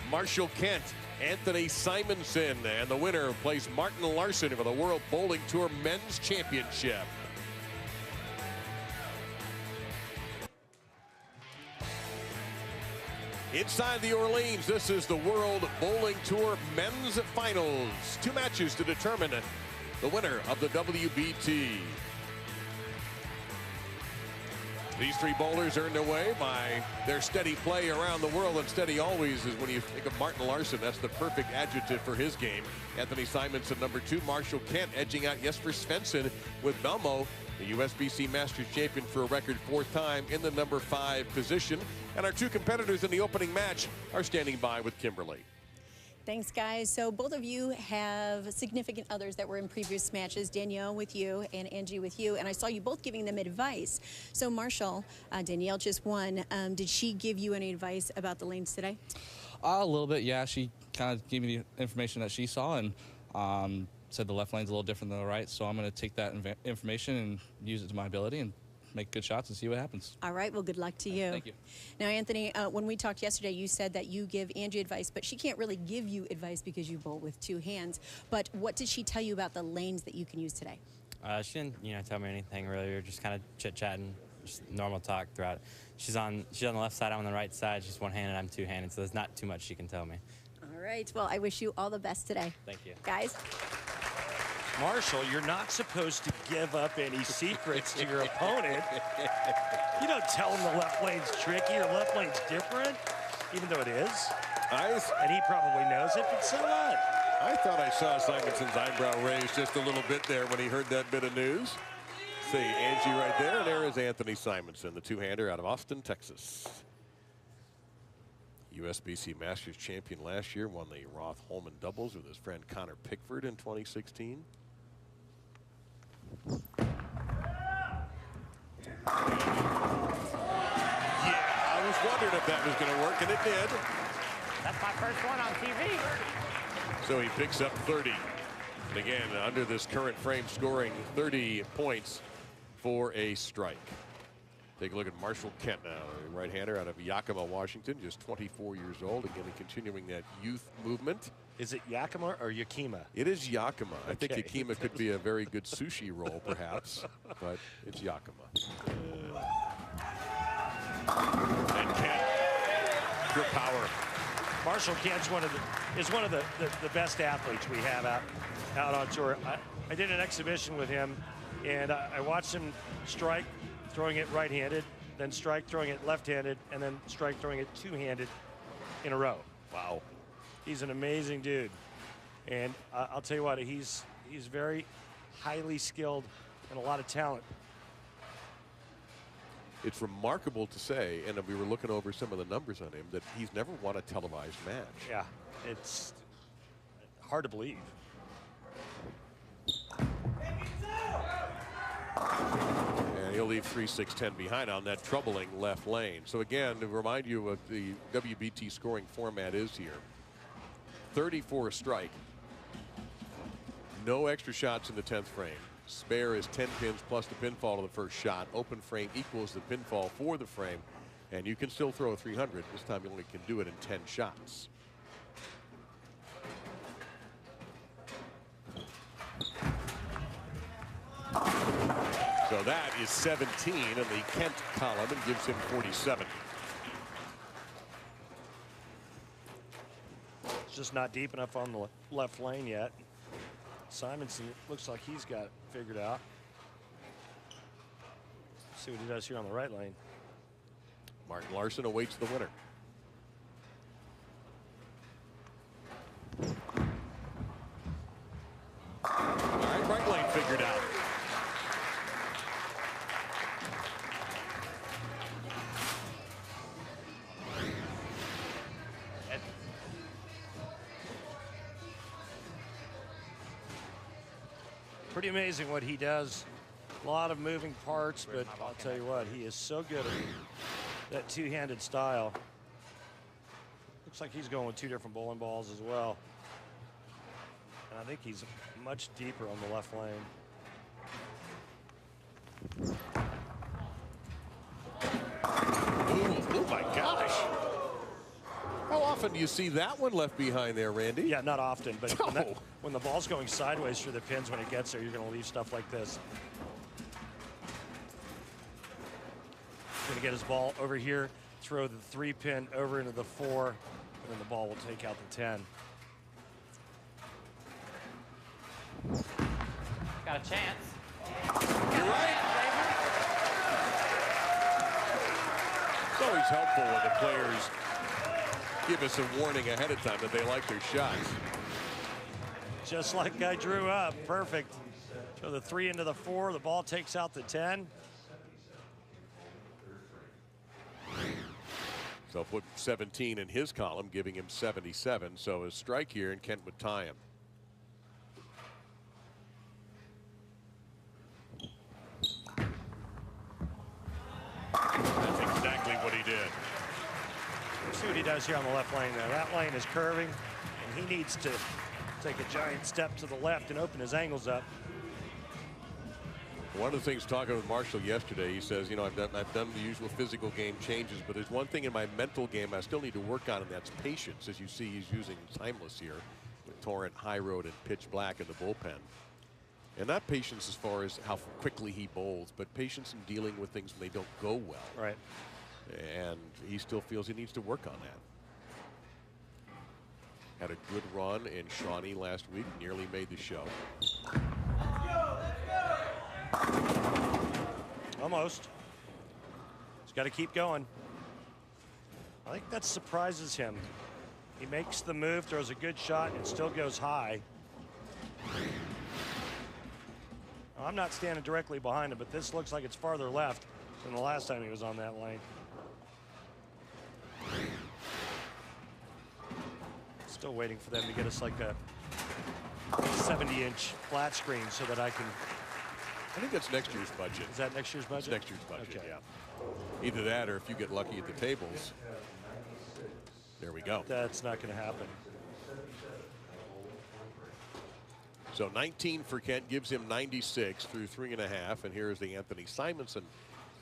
Marshall Kent, Anthony Simonson, and the winner plays Martin Larson for the World Bowling Tour Men's Championship. Inside the Orleans, this is the World Bowling Tour Men's Finals. 2 matches to determine the winner of the WBT. These 3 bowlers earned their way by their steady play around the world, and steady always is when you think of Martin Larson. That's the perfect adjective for his game. Anthony Simonson, number 2. Marshall Kent edging out Jesper Svensson with Belmo, the USBC Masters champion for a record 4th time, in the number 5 position. And our 2 competitors in the opening match are standing by with Kimberly. Thanks, guys. So both of you have significant others that were in previous matches, Danielle with you and Angie with you, and I saw you both giving them advice. So Marshall, Danielle just won. Did she give you any advice about the lanes today? A little bit, yeah. She kind of gave me the information that she saw and said the left lane's a little different than the right, so I'm going to take that information and use it to my ability and make good shots and see what happens. All right, well, good luck to you. Thank you. Now, Anthony, when we talked yesterday, you said that you give Angie advice, but she can't really give you advice because you bowl with 2 hands. But what did she tell you about the lanes that you can use today? She didn't, tell me anything really. We were just kind of chit-chatting, just normal talk throughout. She's on the left side, I'm on the right side. She's one-handed, I'm two-handed, so there's not too much she can tell me. All right, well, I wish you all the best today. Thank you. Guys? Marshall, you're not supposed to give up any secrets to your opponent. You don't tell him the left lane's tricky or left lane's different, even though it is. And he probably knows it, but so what? I thought I saw Simonson's eyebrow raised just a little bit there when he heard that bit of news. See Angie right there, and there is Anthony Simonson, the 2-hander out of Austin, Texas. USBC Masters champion last year, won the Roth-Holman doubles with his friend Connor Pickford in 2016. Yeah, I was wondering if that was going to work, and it did. That's my first one on TV. So he picks up 30. And again, under this current frame, scoring 30 points for a strike. Take a look at Marshall Kent now, a right-hander out of Yakima, Washington, just 24 years old. Again, continuing that youth movement. Is it Yakima or Yakima? It is Yakima. I think Okay. Yakima could be a very good sushi roll, perhaps, but it's Yakima. And Kent, pure power. Marshall Kent's is one of the best athletes we have out on tour. I did an exhibition with him, and I watched him strike, throwing it right-handed, then strike, throwing it left-handed, and then strike, throwing it 2-handed in a row. Wow. He's an amazing dude. And I'll tell you what, he's very highly skilled and a lot of talent. It's remarkable to say, and we were looking over some of the numbers on him, that he's never won a televised match. Yeah, it's hard to believe. And he'll leave 3-6-10 behind on that troubling left lane. So again, to remind you what the WBT scoring format is here. 30 for a strike. No extra shots in the 10th frame. Spare is 10 pins plus the pinfall to the first shot. Open frame equals the pinfall for the frame. And you can still throw a 300. This time you only can do it in 10 shots. So that is 17 in the Kent column and gives him 47. It's just not deep enough on the left lane yet. Simonson looks like he's got it figured out. See what he does here on the right lane. Martin Larson awaits the winner. All right, right lane figured out. Pretty amazing what he does. A lot of moving parts, but I'll tell you what, he is so good at that two-handed style. Looks like he's going with 2 different bowling balls as well. And I think he's much deeper on the left lane. Oh my gosh. How often do you see that one left behind there, Randy? Yeah, not often, but when the ball's going sideways through the pins when it gets there, you're going to leave stuff like this. He's going to get his ball over here, throw the 3-pin over into the 4, and then the ball will take out the 10. Got a chance. You're right. It's always helpful when the players give us a warning ahead of time that they like their shots. Just like I drew up. Perfect. Throw the 3 into the 4. The ball takes out the 10. So put 17 in his column, giving him 77. So a strike here, and Kent would tie him. That's exactly what he did. See what he does here on the left lane there. That lane is curving, and he needs to take a giant step to the left and open his angles up. One of the things talking with Marshall yesterday, he says, you know, I've done the usual physical game changes, but there's one thing in my mental game I still need to work on, and that's patience. As you see, he's using timeless here with Torrent, High Road, and Pitch Black in the bullpen. And not patience as far as how quickly he bowls, but patience in dealing with things when they don't go well. Right. And he still feels he needs to work on that. Had a good run in Shawnee last week, nearly made the show. Almost. He's got to keep going. I think that surprises him. He makes the move, throws a good shot, and still goes high. I'm not standing directly behind him, but this looks like it's farther left than the last time he was on that lane. Still waiting for them to get us like a 70-inch flat screen so that I can. I think that's next year's budget. Is that next year's budget? It's next year's budget, okay. Yeah. Either that or if you get lucky at the tables. There we go. That's not going to happen. So 19 for Kent gives him 96 through 3.5. And here is the Anthony Simonson.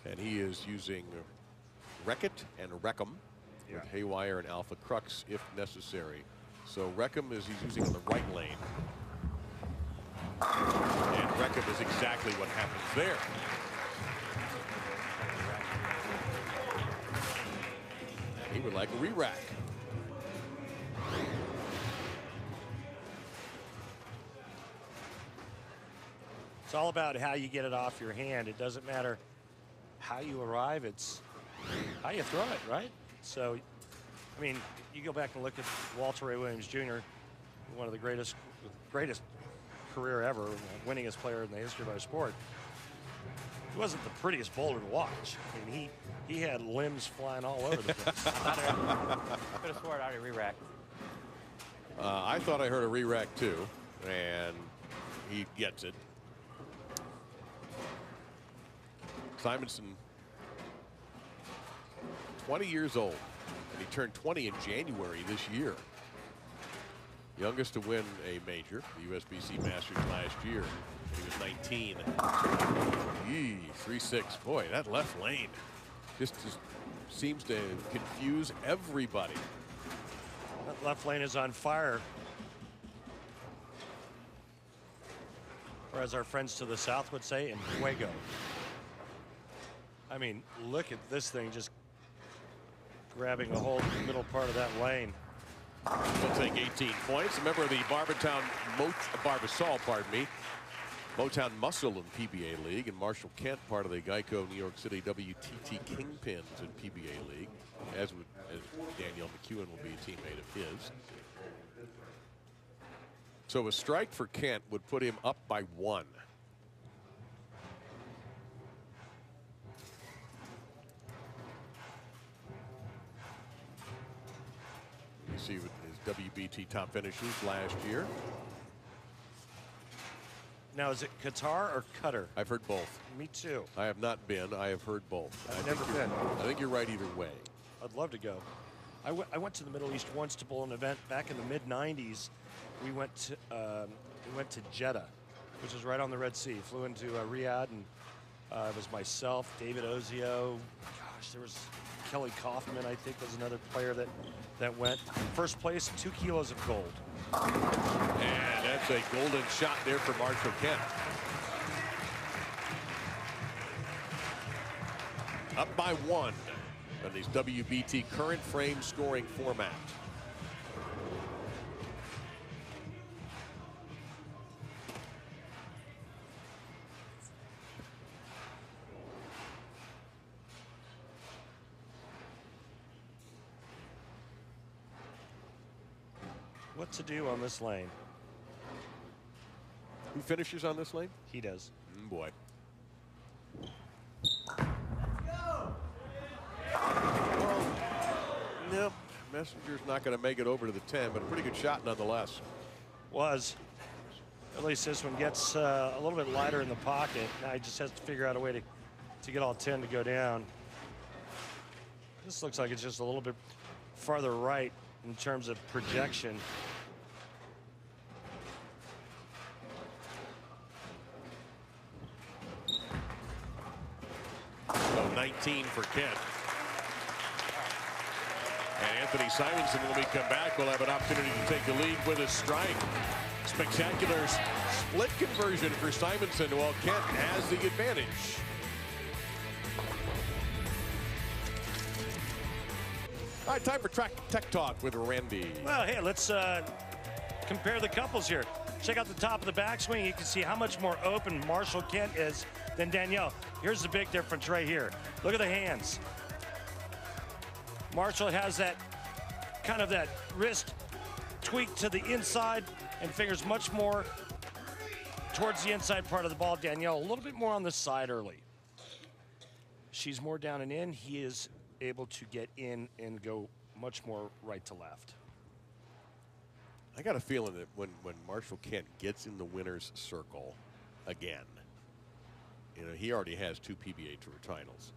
And he is using Reckitt and Reckham with Haywire and Alpha Crux if necessary. So Reckham is he's using on the right lane. And Reckham is exactly what happens there. He would like a re-rack. It's all about how you get it off your hand. It doesn't matter how you arrive, it's how you throw it, right? So, I mean, you go back and look at Walter Ray Williams Jr., one of the greatest career ever, winningest player in the history of our sport. He wasn't the prettiest bowler to watch. I mean, he had limbs flying all over the place. Could have sworn I already re-racked. I thought I heard a re-rack too, and he gets it. Simonson, 20 years old, and he turned 20 in January this year. Youngest to win a major, the USBC Masters last year. He was 19. 3-6. Boy, that left lane just seems to confuse everybody. That left lane is on fire. Or as our friends to the south would say, in fuego. I mean, look at this thing just grabbing the whole middle part of that lane. He'll take 18 points. A member of the Barbasol, pardon me, Motown Muscle in PBA League, and Marshall Kent, part of the Geico New York City WTT Kingpins in PBA League, as Danielle McEwen will be a teammate of his. So a strike for Kent would put him up by 1. You see with his WBT top finishes last year. Now, is it Qatar or Qatar? I've heard both. Me too. I have not been. I have heard both. I've never been. I think you're right either way. I'd love to go. I went to the Middle East once to bowl an event back in the mid-90s. We went to Jeddah, which is right on the Red Sea. Flew into Riyadh, and it was myself, David Ozio. Gosh, there was Kelly Kaufman, I think, was another player that went. First place, 2 kilos of gold. And that's a golden shot there for Marshall Kent. Up by 1 on these WBT current frame scoring format. What to do on this lane? Who finishes on this lane? He does. Boy. Nope. Messenger's not going to make it over to the 10, but a pretty good shot nonetheless. Was. At least this one gets a little bit lighter in the pocket. Now he just has to figure out a way to get all 10 to go down. This looks like it's just a little bit farther right in terms of projection. So 19 for Kent. And Anthony Simonson, when we come back, will have an opportunity to take the lead with a strike. Spectacular split conversion for Simonson, while Kent has the advantage. All right, time for Tech Talk with Randy. Well, hey, let's compare the couples here. Check out the top of the backswing. You can see how much more open Marshall Kent is than Danielle. Here's the big difference right here. Look at the hands. Marshall has that kind of that wrist tweak to the inside and fingers much more towards the inside part of the ball. Danielle a little bit more on the side early. She's more down and in. He is able to get in and go much more right to left. I got a feeling that when Marshall Kent gets in the winner's circle again, you know, he already has 2 PBA Tour titles.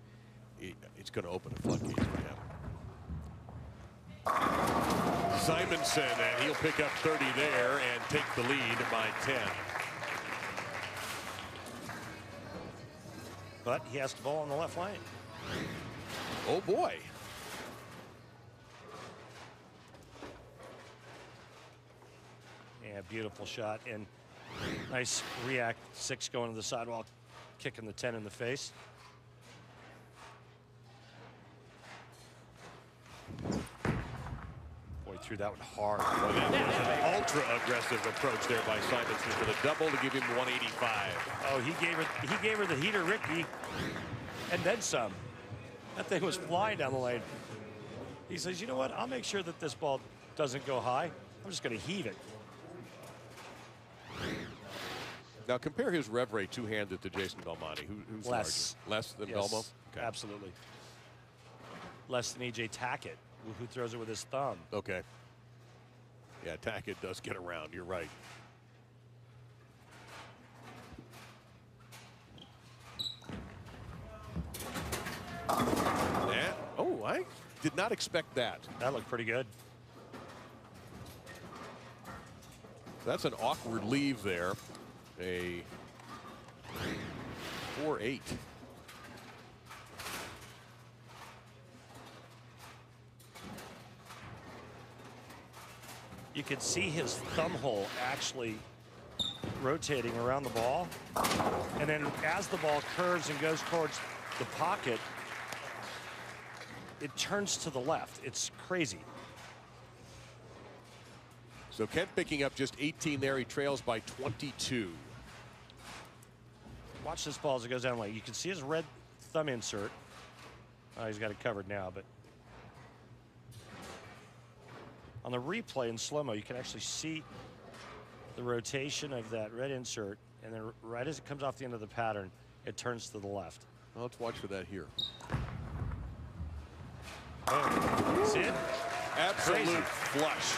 It's going to open a floodgate for him. Simonson, and he'll pick up 30 there and take the lead by 10. But he has to bowl on the left lane. Oh boy. Yeah, beautiful shot and nice react 6 going to the sidewalk, kicking the 10 in the face. Boy, threw that one hard. Well, that was an ultra aggressive approach there by Simonson for the double to give him 185. Oh, he gave her the heater, Ricky, and then some. That thing was flying down the lane. He says, you know what? I'll make sure that this ball doesn't go high. I'm just going to heave it. Now compare his rev rate two-handed to Jason Belmonte. Who's less? Larger? Less than Yes, Belmo? Okay. Absolutely. Less than E.J. Tackett, who throws it with his thumb. Okay. Yeah, Tackett does get around. You're right. Yeah. Oh, I did not expect that. That looked pretty good. That's an awkward leave there. A 4-8. You could see his thumb hole actually rotating around the ball. And then as the ball curves and goes towards the pocket, it turns to the left. It's crazy. So Kent picking up just 18 there. He trails by 22. Watch this ball as it goes down late. You can see his red thumb insert. Oh, he's got it covered now, but on the replay in slow-mo, you can actually see the rotation of that red insert, and then right as it comes off the end of the pattern, it turns to the left. Well, let's watch for that here. Oh, see it? Absolute Crazy. flush.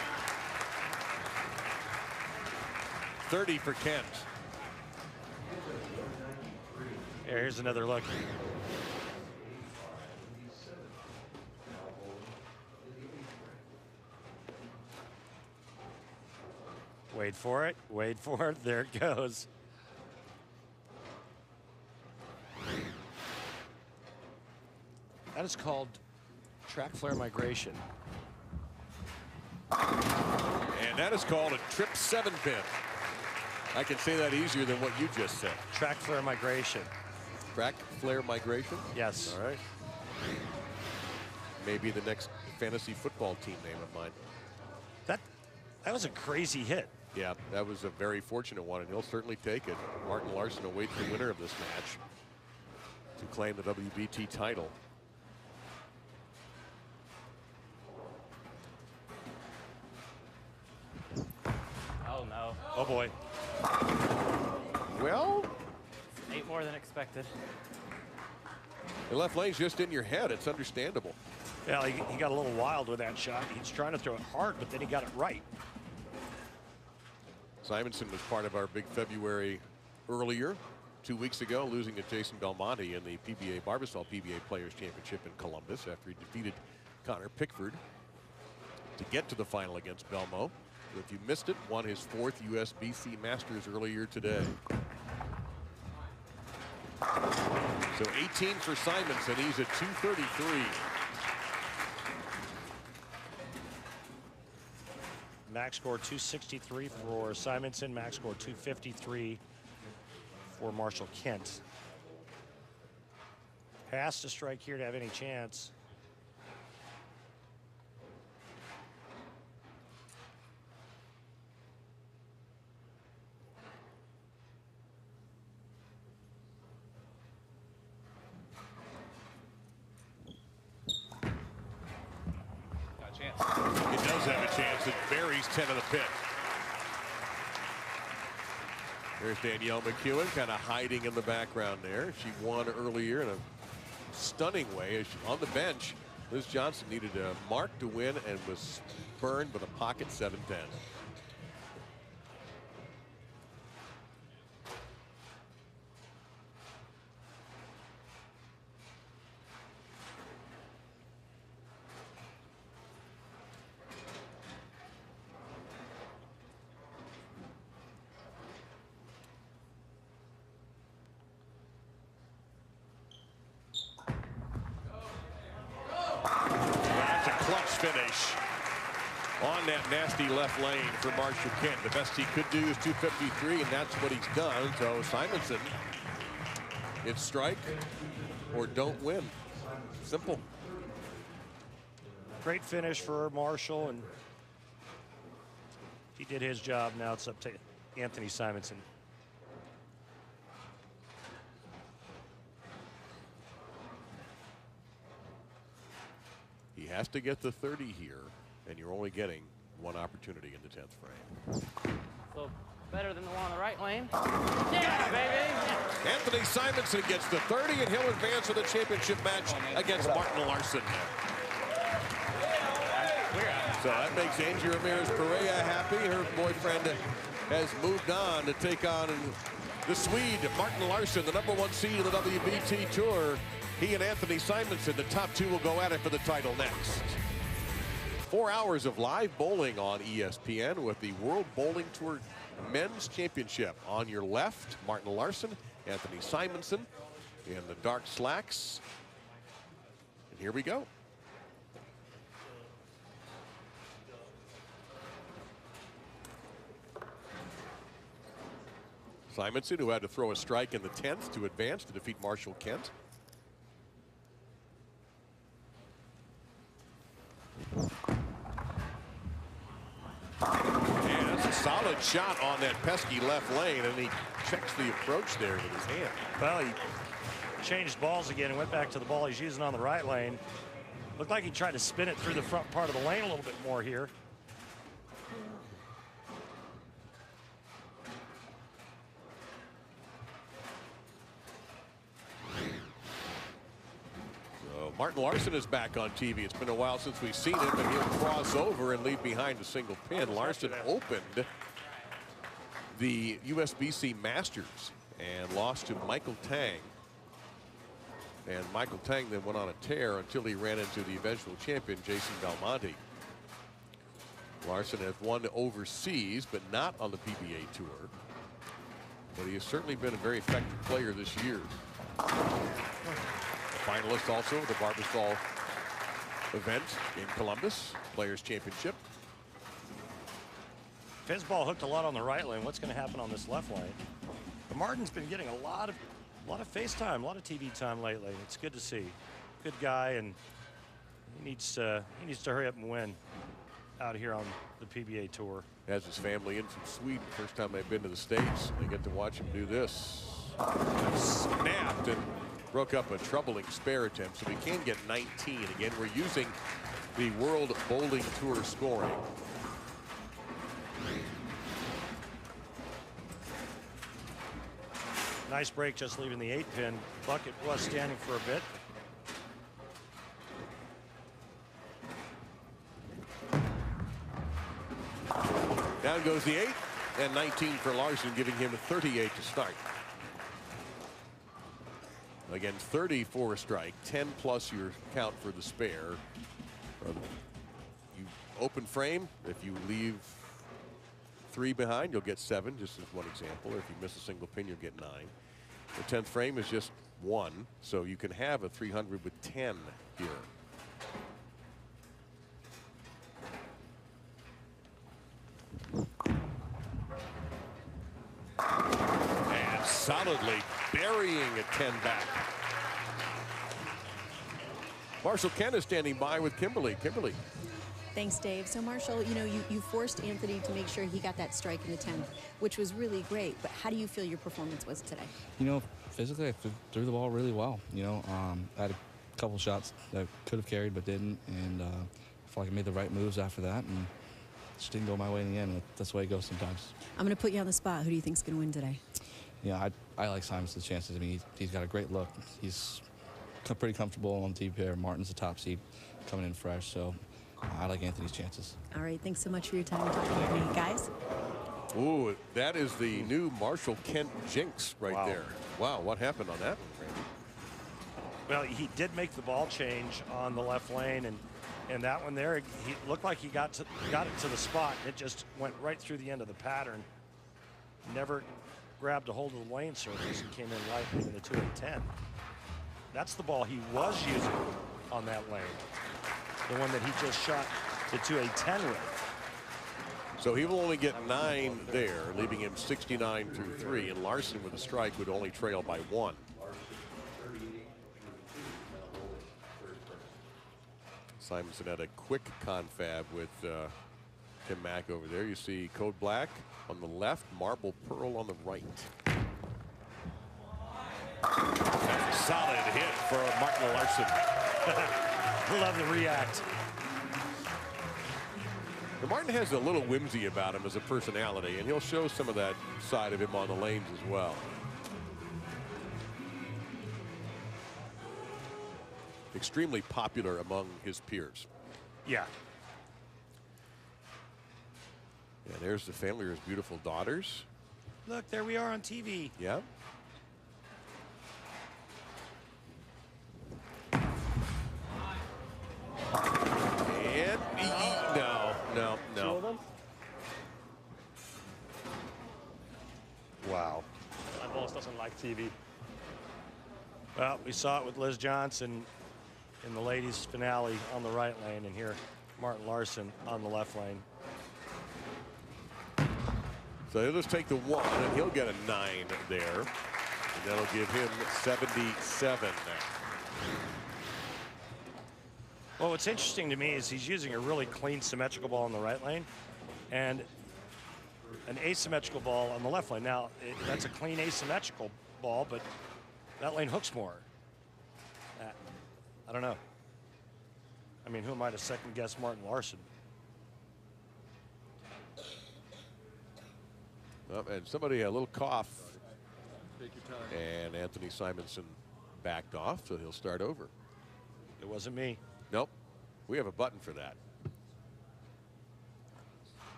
30 for Kent. Here's another look. Wait for it. Wait for it. There it goes. That is called track flare migration. And that is called a trip 7-pin. I can say that easier than what you just said. Track flare migration. Track flare migration? Yes. All right. Maybe the next fantasy football team name of mine. That was a crazy hit. Yeah, that was a very fortunate one, and he'll certainly take it. Martin Larson awaits the winner of this match to claim the WBT title. Oh, no. Oh, boy. Well, 8 more than expected. the left lane's just in your head. It's understandable. Yeah, he got a little wild with that shot. He's trying to throw it hard, but then he got it right. Simonson was part of our big February earlier, 2 weeks ago, losing to Jason Belmonte in the PBA Barbasol PBA Players Championship in Columbus after he defeated Connor Pickford to get to the final against Belmo. So if you missed it, won his 4th USBC Masters earlier today. So 18 for Simonson. He's at 233. Max score 263 for Simonson. Max score 253 for Marshall Kent. Has to strike here to have any chance. It does have a chance. It buries 10 of the pit. There's Danielle McEwen kind of hiding in the background there. She won earlier in a stunning way. On the bench, Liz Johnson needed a mark to win and was burned with a pocket 7-10. Finish on that nasty left lane for Marshall Kent. The best he could do is 253, and that's what he's done. So Simonson, it's strike or don't win. Simple. Great finish for Marshall, and he did his job. Now it's up to Anthony Simonson. He has to get the 30 here, and you're only getting one opportunity in the 10th frame. So better than the one on the right lane. Yeah, baby. Anthony Simonson gets the 30, and he'll advance to the championship match against Martin Larson. So that makes Angie Ramirez-Perea happy. Her boyfriend has moved on to take on the Swede, Martin Larson, the #1 seed of the WBT Tour. He and Anthony Simonson, the top two, will go at it for the title next. 4 hours of live bowling on ESPN with the World Bowling Tour Men's Championship. On your left, Martin Larsson, Anthony Simonson in the dark slacks. And here we go. Simonson, who had to throw a strike in the 10th to advance to defeat Marshall Kent. And that's a solid shot on that pesky left lane, and he checks the approach there with his hand. Well, he changed balls again and went back to the ball he's using on the right lane. Looked like he tried to spin it through the front part of the lane a little bit more here. Martin Larsson is back on TV. It's been a while since we've seen him, and he'll cross over and leave behind a single pin. Larsson opened the USBC Masters and lost to Michael Tang. And Michael Tang then went on a tear until he ran into the eventual champion, Jason Belmonte. Larsson has won overseas, but not on the PBA Tour. But he has certainly been a very effective player this year. Finalist also of the Barbasol event in Columbus, Players Championship. If his ball hooked a lot on the right lane, what's going to happen on this left lane? But Martin's been getting a lot of face time, a lot of TV time lately. It's good to see. Good guy, and he needs to hurry up and win out here on the PBA Tour. Has his family in from Sweden. First time they've been to the States. They get to watch him do this. Snapped and broke up a troubling spare attempt, so we can get 19. Again, we're using the World Bowling Tour scoring. Nice break, just leaving the 8-pin. Bucket was standing for a bit. Down goes the 8, and 19 for Larsson, giving him a 38 to start. Again, 30 for a strike, 10 plus your count for the spare. You open frame. If you leave 3 behind, you'll get 7, just as one example. Or if you miss a single pin, you'll get 9. The 10th frame is just 1, so you can have a 300 with 10 here. And solidly burying a 10 back. Marshall Kent is standing by with Kimberly. Kimberly. Thanks, Dave. So, Marshall, you know, you forced Anthony to make sure he got that strike in the 10th, which was really great. But how do you feel your performance was today? You know, physically, I threw the ball really well. You know, I had a couple shots that could have carried but didn't, and I feel like I made the right moves after that, and it just didn't go my way in the end. That's the way it goes sometimes. I'm going to put you on the spot. Who do you think's going to win today? Yeah, I like Simonson's chances. I mean, he's got a great look. He's pretty comfortable on the TV pair. Martin's the top seed coming in fresh, so I like Anthony's chances. All right, thanks so much for your time talking with me, guys. Ooh, that is the new Marshall Kent jinx right there. Wow, what happened on that one, Randy? Well, he did make the ball change on the left lane, and that one there, he looked like he got it to the spot. It just went right through the end of the pattern. Never grabbed a hold of the lane surface and came in light, leaving the 2 and 10. That's the ball he was using on that lane. The one that he just shot the 2-8-10 with. So he will only get 9 there, leaving him 69 through 3, and Larsson with a strike would only trail by 1. Simonson had a quick confab with Tim Mack over there. You see Code Black on the left, Marble Pearl on the right. That's a solid hit for Martin Larsson. Love the react. Now, Martin has a little whimsy about him as a personality, and he'll show some of that side of him on the lanes as well. Extremely popular among his peers. Yeah. Yeah, there's the family, his beautiful daughters. Look, there we are on TV. Yeah. And Wow. My boss doesn't like TV. Well, we saw it with Liz Johnson in the ladies' finale on the right lane, and here Martin Larson on the left lane. So he'll just take the 1, and he'll get a 9 there. And that'll give him 77 now. Well, what's interesting to me is he's using a really clean, symmetrical ball in the right lane and an asymmetrical ball on the left lane. Now, that's a clean, asymmetrical ball, but that lane hooks more. I don't know. I mean, who am I to second-guess Martin Larson? And somebody had a little cough. Take your time. And Anthony Simonson backed off, so he'll start over. It wasn't me. Nope. We have a button for that.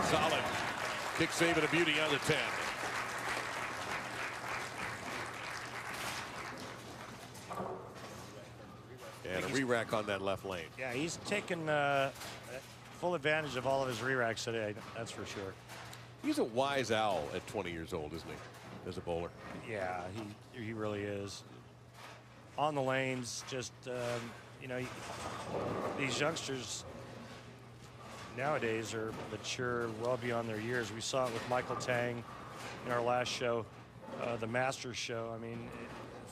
Solid. Kick save and a beauty on the 10. And a re-rack on that left lane. Yeah, he's taken full advantage of all of his re-racks today, that's for sure. He's a wise owl at 20 years old, isn't he, as a bowler? Yeah, he really is. On the lanes, just, you know, these youngsters nowadays are mature well beyond their years. We saw it with Michael Tang in our last show, the Masters show. I mean,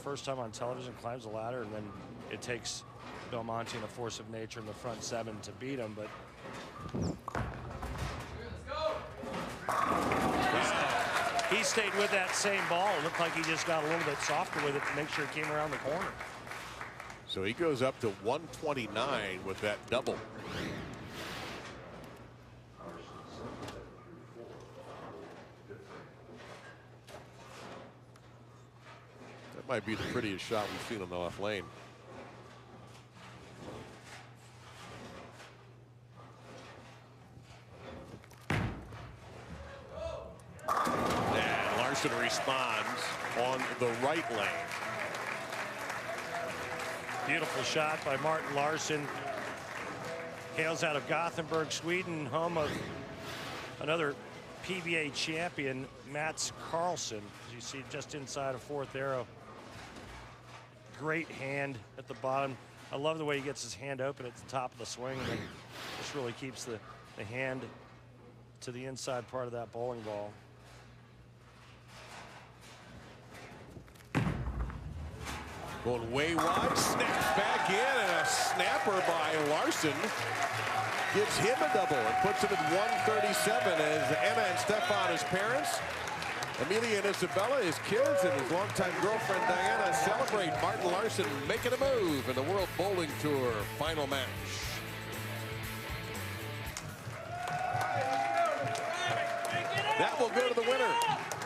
first time on television, climbs the ladder, and then it takes Belmonte and a force of nature in the front 7 to beat him. But he stayed with that same ball. It looked like he just got a little bit softer with it to make sure it came around the corner. So he goes up to 129 with that double. That might be the prettiest shot we've seen on the left lane. And Larson responds on the right lane. Beautiful shot by Martin Larson. Hails out of Gothenburg, Sweden, home of another PBA champion, Mats Carlson. As you see just inside of 4th arrow. Great hand at the bottom. I love the way he gets his hand open at the top of the swing, and then just really keeps the hand to the inside part of that bowling ball. Going way wide, snaps back in, and a snapper by Larson gives him a double and puts him at 137 as Anna and Stefan, his parents, Amelia and Isabella, his kids, and his longtime girlfriend Diana celebrate Martin Larson making a move in the World Bowling Tour final match. That will go to the winner.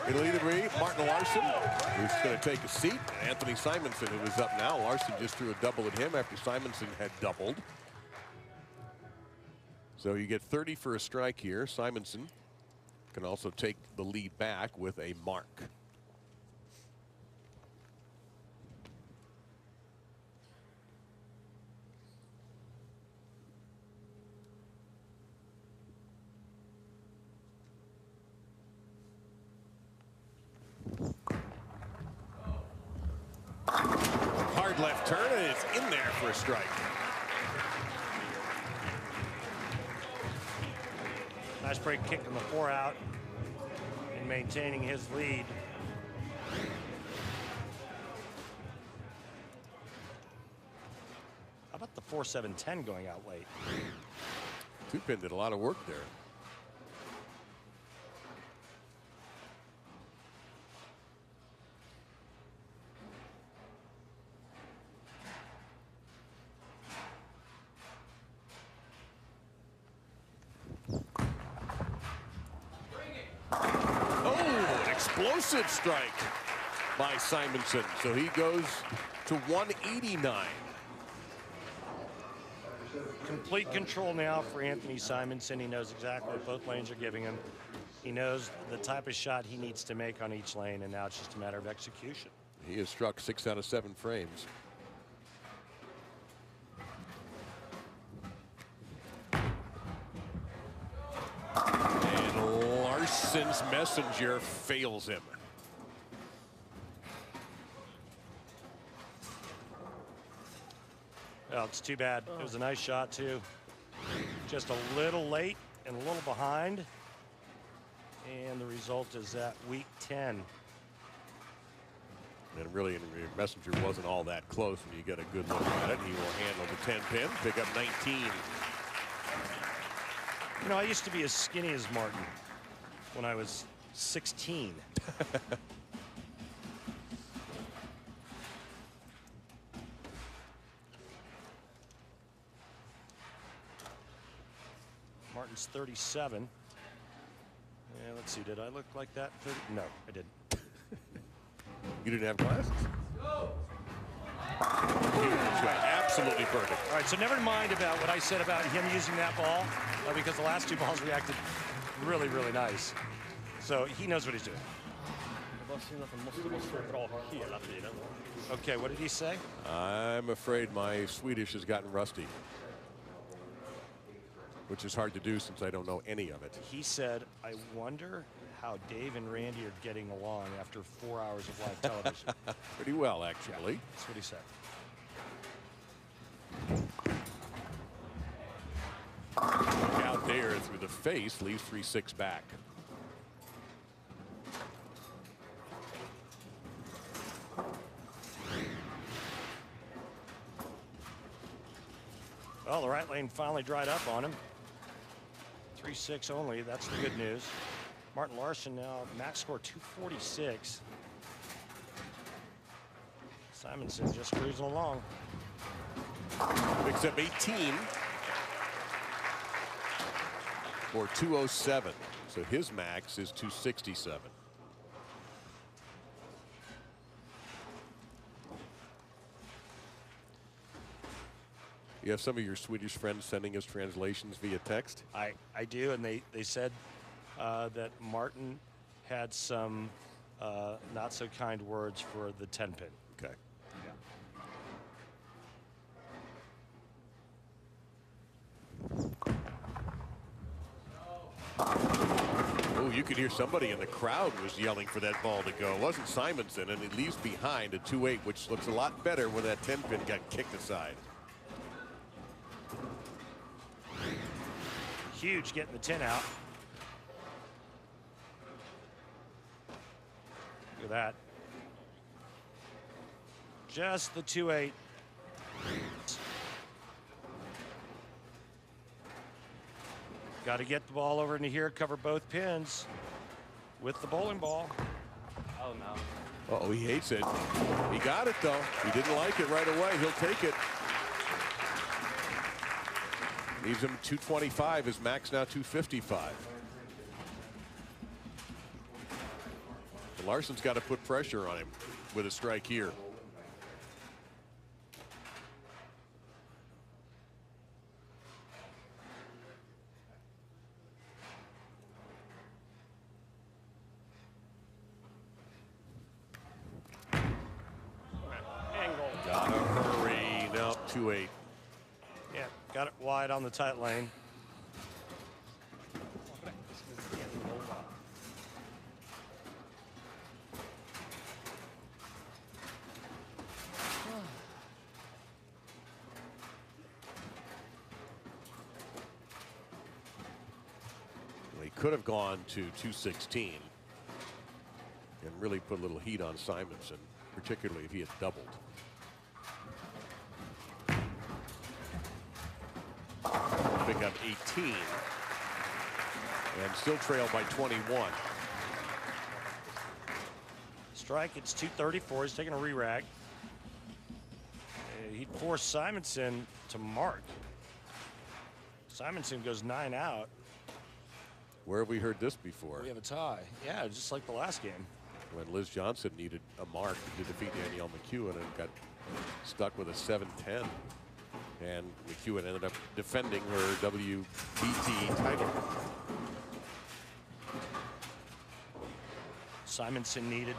It'll either be Martin Larson, who's going to take a seat, and Anthony Simonson, who is up now. Larson just threw a double at him after Simonson had doubled. So you get 30 for a strike here. Simonson can also take the lead back with a mark. Hard left turn, and it's in there for a strike. Nice break kick in the 4 out and maintaining his lead. How about the 4-7-10 going out late? Two-pin did a lot of work there. Explosive strike by Simonson. So he goes to 189. Complete control now for Anthony Simonson. He knows exactly what both lanes are giving him. He knows the type of shot he needs to make on each lane, and now it's just a matter of execution. He has struck 6 out of 7 frames. And Larson's messenger fails him. Well, it's too bad. It was a nice shot, too. Just a little late and a little behind. And the result is that week 10. And really, Messenger wasn't all that close when you get a good look at it. He will handle the 10 pin, pick up 19. You know, I used to be as skinny as Martin when I was 16. Martin's 37. Yeah, let's see. Did I look like that? 30? No, I didn't. You didn't have glasses? Absolutely perfect. All right, so never mind about what I said about him using that ball, because the last 2 balls reacted really, really nice. So he knows what he's doing. Okay, what did he say? I'm afraid my Swedish has gotten rusty, which is hard to do since I don't know any of it. He said, I wonder how Dave and Randy are getting along after 4 hours of live television. Pretty well, actually. Yeah, that's what he said. Out there through the face, leaves 3-6 back. Well, the right lane finally dried up on him. 3-6 only. That's the good news. Martin Larsson now max score 246. Simonson just cruising along. Picks up 18 for 207. So his max is 267. You have some of your Swedish friends sending us translations via text? I do, and they said that Martin had some not so kind words for the 10 pin. Okay. Oh, you could hear somebody in the crowd was yelling for that ball to go. It wasn't Simonson, and it leaves behind a 2-8, which looks a lot better when that 10 pin got kicked aside. Huge getting the 10 out. Look at that. Just the 2-8. Got to get the ball over into here, cover both pins with the bowling ball. Oh, no. Uh-oh, he hates it. He got it, though. He didn't like it right away. He'll take it. Leaves him 225. His max now 255. And Larson's got to put pressure on him with a strike here. Gotta hurry. No, 2-8. Yeah, got it wide on the tight lane. He could have gone to 216 and really put a little heat on Simonson, particularly if he had doubled. Pick up 18 and still trail by 21. Strike, it's 234. He's taking a re-rag. He'd force Simonson to mark. Simonson goes 9 out. Where have we heard this before? We have a tie. Yeah, just like the last game. When Liz Johnson needed a mark to defeat Danielle McEwen and got stuck with a 7-10. And McEwen ended up defending her WBT title. Simonson needed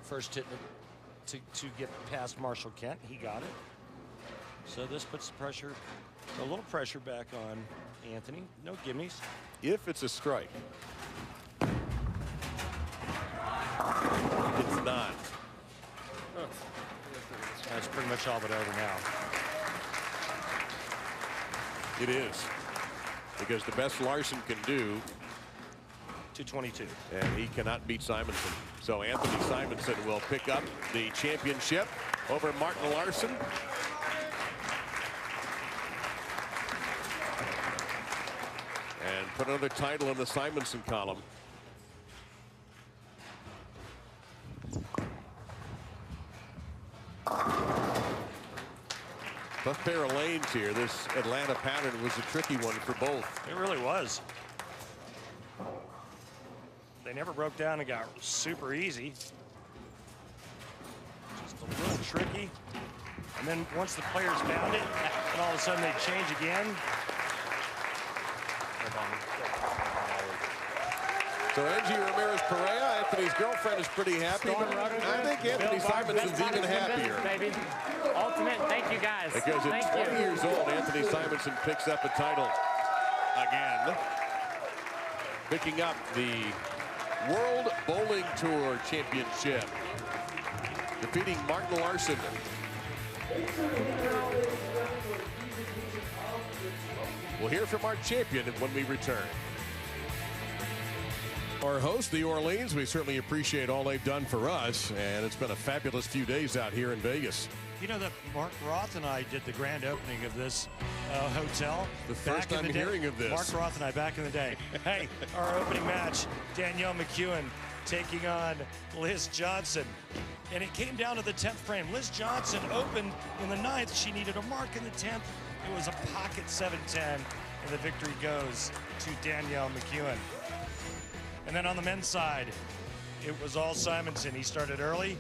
first hit to get past Marshall Kent. He got it. So this puts pressure, a little pressure back on Anthony. No gimmies. If it's a strike. It's not. That's pretty much all but over now. It is. Because the best Larson can do. 222. And he cannot beat Simonson. So Anthony Simonson will pick up the championship over Martin Larson. And put another title in the Simonson column. Tough pair of lanes here. This Atlanta pattern was a tricky one for both. It really was. They never broke down and got super easy. Just a little tricky. And then once the players found it, and all of a sudden they change again. So Angie Ramirez-Perea, Anthony's girlfriend, is pretty happy. But I think Anthony Simonson's even happier. Baby. Ultimate, thank you guys. Because at 20 years old, Anthony Simonson picks up a title again. Picking up the World Bowling Tour Championship. Defeating Martin Larson. We'll hear from our champion when we return. Our host, the Orleans, we certainly appreciate all they've done for us, and it's been a fabulous few days out here in Vegas. You know that Mark Roth and I did the grand opening of this hotel. The first time hearing of this. Mark Roth and I back in the day. Hey, our opening match, Danielle McEwen taking on Liz Johnson. And it came down to the 10th frame. Liz Johnson opened in the 9th. She needed a mark in the 10th. It was a pocket 7-10, and the victory goes to Danielle McEwen. And then on the men's side, it was all Simonson. He started early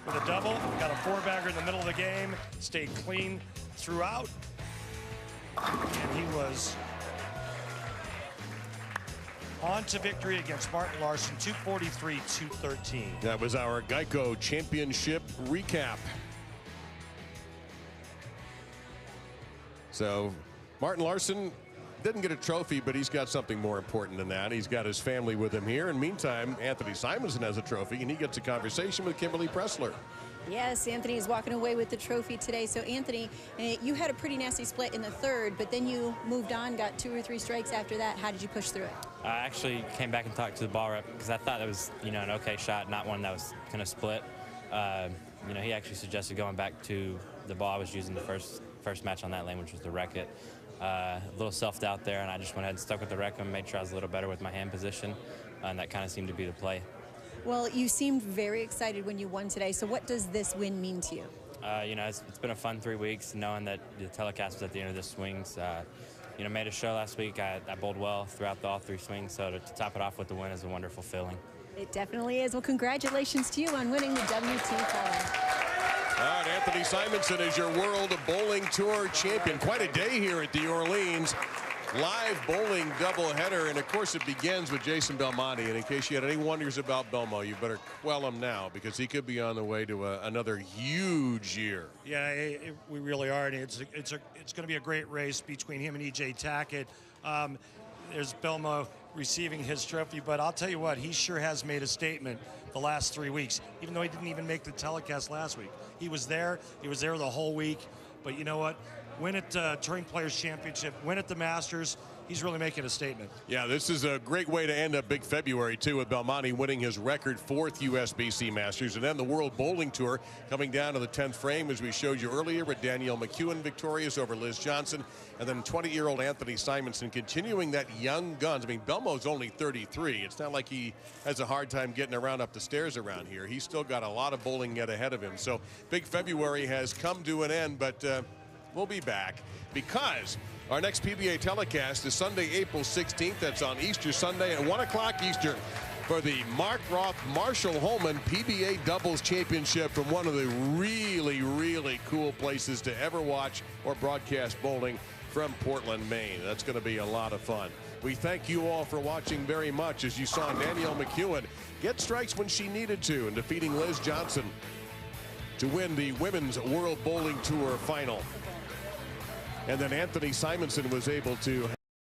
with a double, got a 4-bagger in the middle of the game, stayed clean throughout, and he was on to victory against Martin Larson, 243-213. That was our Geico Championship recap. So Martin Larson didn't get a trophy, but he's got something more important than that. He's got his family with him here. And meantime, Anthony Simonson has a trophy, and he gets a conversation with Kimberly Pressler. Yes, Anthony is walking away with the trophy today. So, Anthony, you had a pretty nasty split in the 3rd, but then you moved on, got 2 or 3 strikes after that. How did you push through it? I actually came back and talked to the ball rep because I thought it was, an okay shot, not one that was going to split. He actually suggested going back to the ball I was using the first match on that lane, which was the Wreck-It. A little self-doubt there, and I just went ahead and stuck with the Wreck-It and made sure I was a little better with my hand position, and that kind of seemed to be the play. Well, you seemed very excited when you won today, so what does this win mean to you? It's been a fun 3 weeks, knowing that the telecast was at the end of the swings. Made a show last week. I bowled well throughout all 3 swings, so to top it off with the win is a wonderful feeling. It definitely is. Well, congratulations to you on winning the WT Column. All right, Anthony Simonson is your World Bowling Tour champion. Quite a day here at the Orleans. Live bowling doubleheader, and of course it begins with Jason Belmonte. And in case you had any wonders about Belmo, you better quell him now, because he could be on the way to another huge year. Yeah, we really are, and it's going to be a great race between him and E.J. Tackett. There's Belmo receiving his trophy, but I'll tell you what, he sure has made a statement the last 3 weeks, even though he didn't even make the telecast last week. He was there the whole week, but you know what? Win at Touring Players Championship, win at the Masters. He's really making a statement. Yeah, this is a great way to end up big February, too, with Belmonte winning his record 4th USBC Masters. And then the World Bowling Tour coming down to the 10th frame, as we showed you earlier, with Danielle McEwen victorious over Liz Johnson. And then 20-year-old Anthony Simonson continuing that young guns. I mean, Belmo's only 33. It's not like he has a hard time getting around up the stairs around here. He's still got a lot of bowling yet ahead of him. So big February has come to an end, but we'll be back because our next PBA telecast is Sunday, April 16th. That's on Easter Sunday at 1 o'clock Eastern for the Mark Roth Marshall Holman PBA Doubles Championship from one of the really, really cool places to ever watch or broadcast bowling from Portland, Maine. That's going to be a lot of fun. We thank you all for watching very much as you saw Danielle McEwen get strikes when she needed to and defeating Liz Johnson to win the Women's World Bowling Tour final. And then Anthony Simonson was able to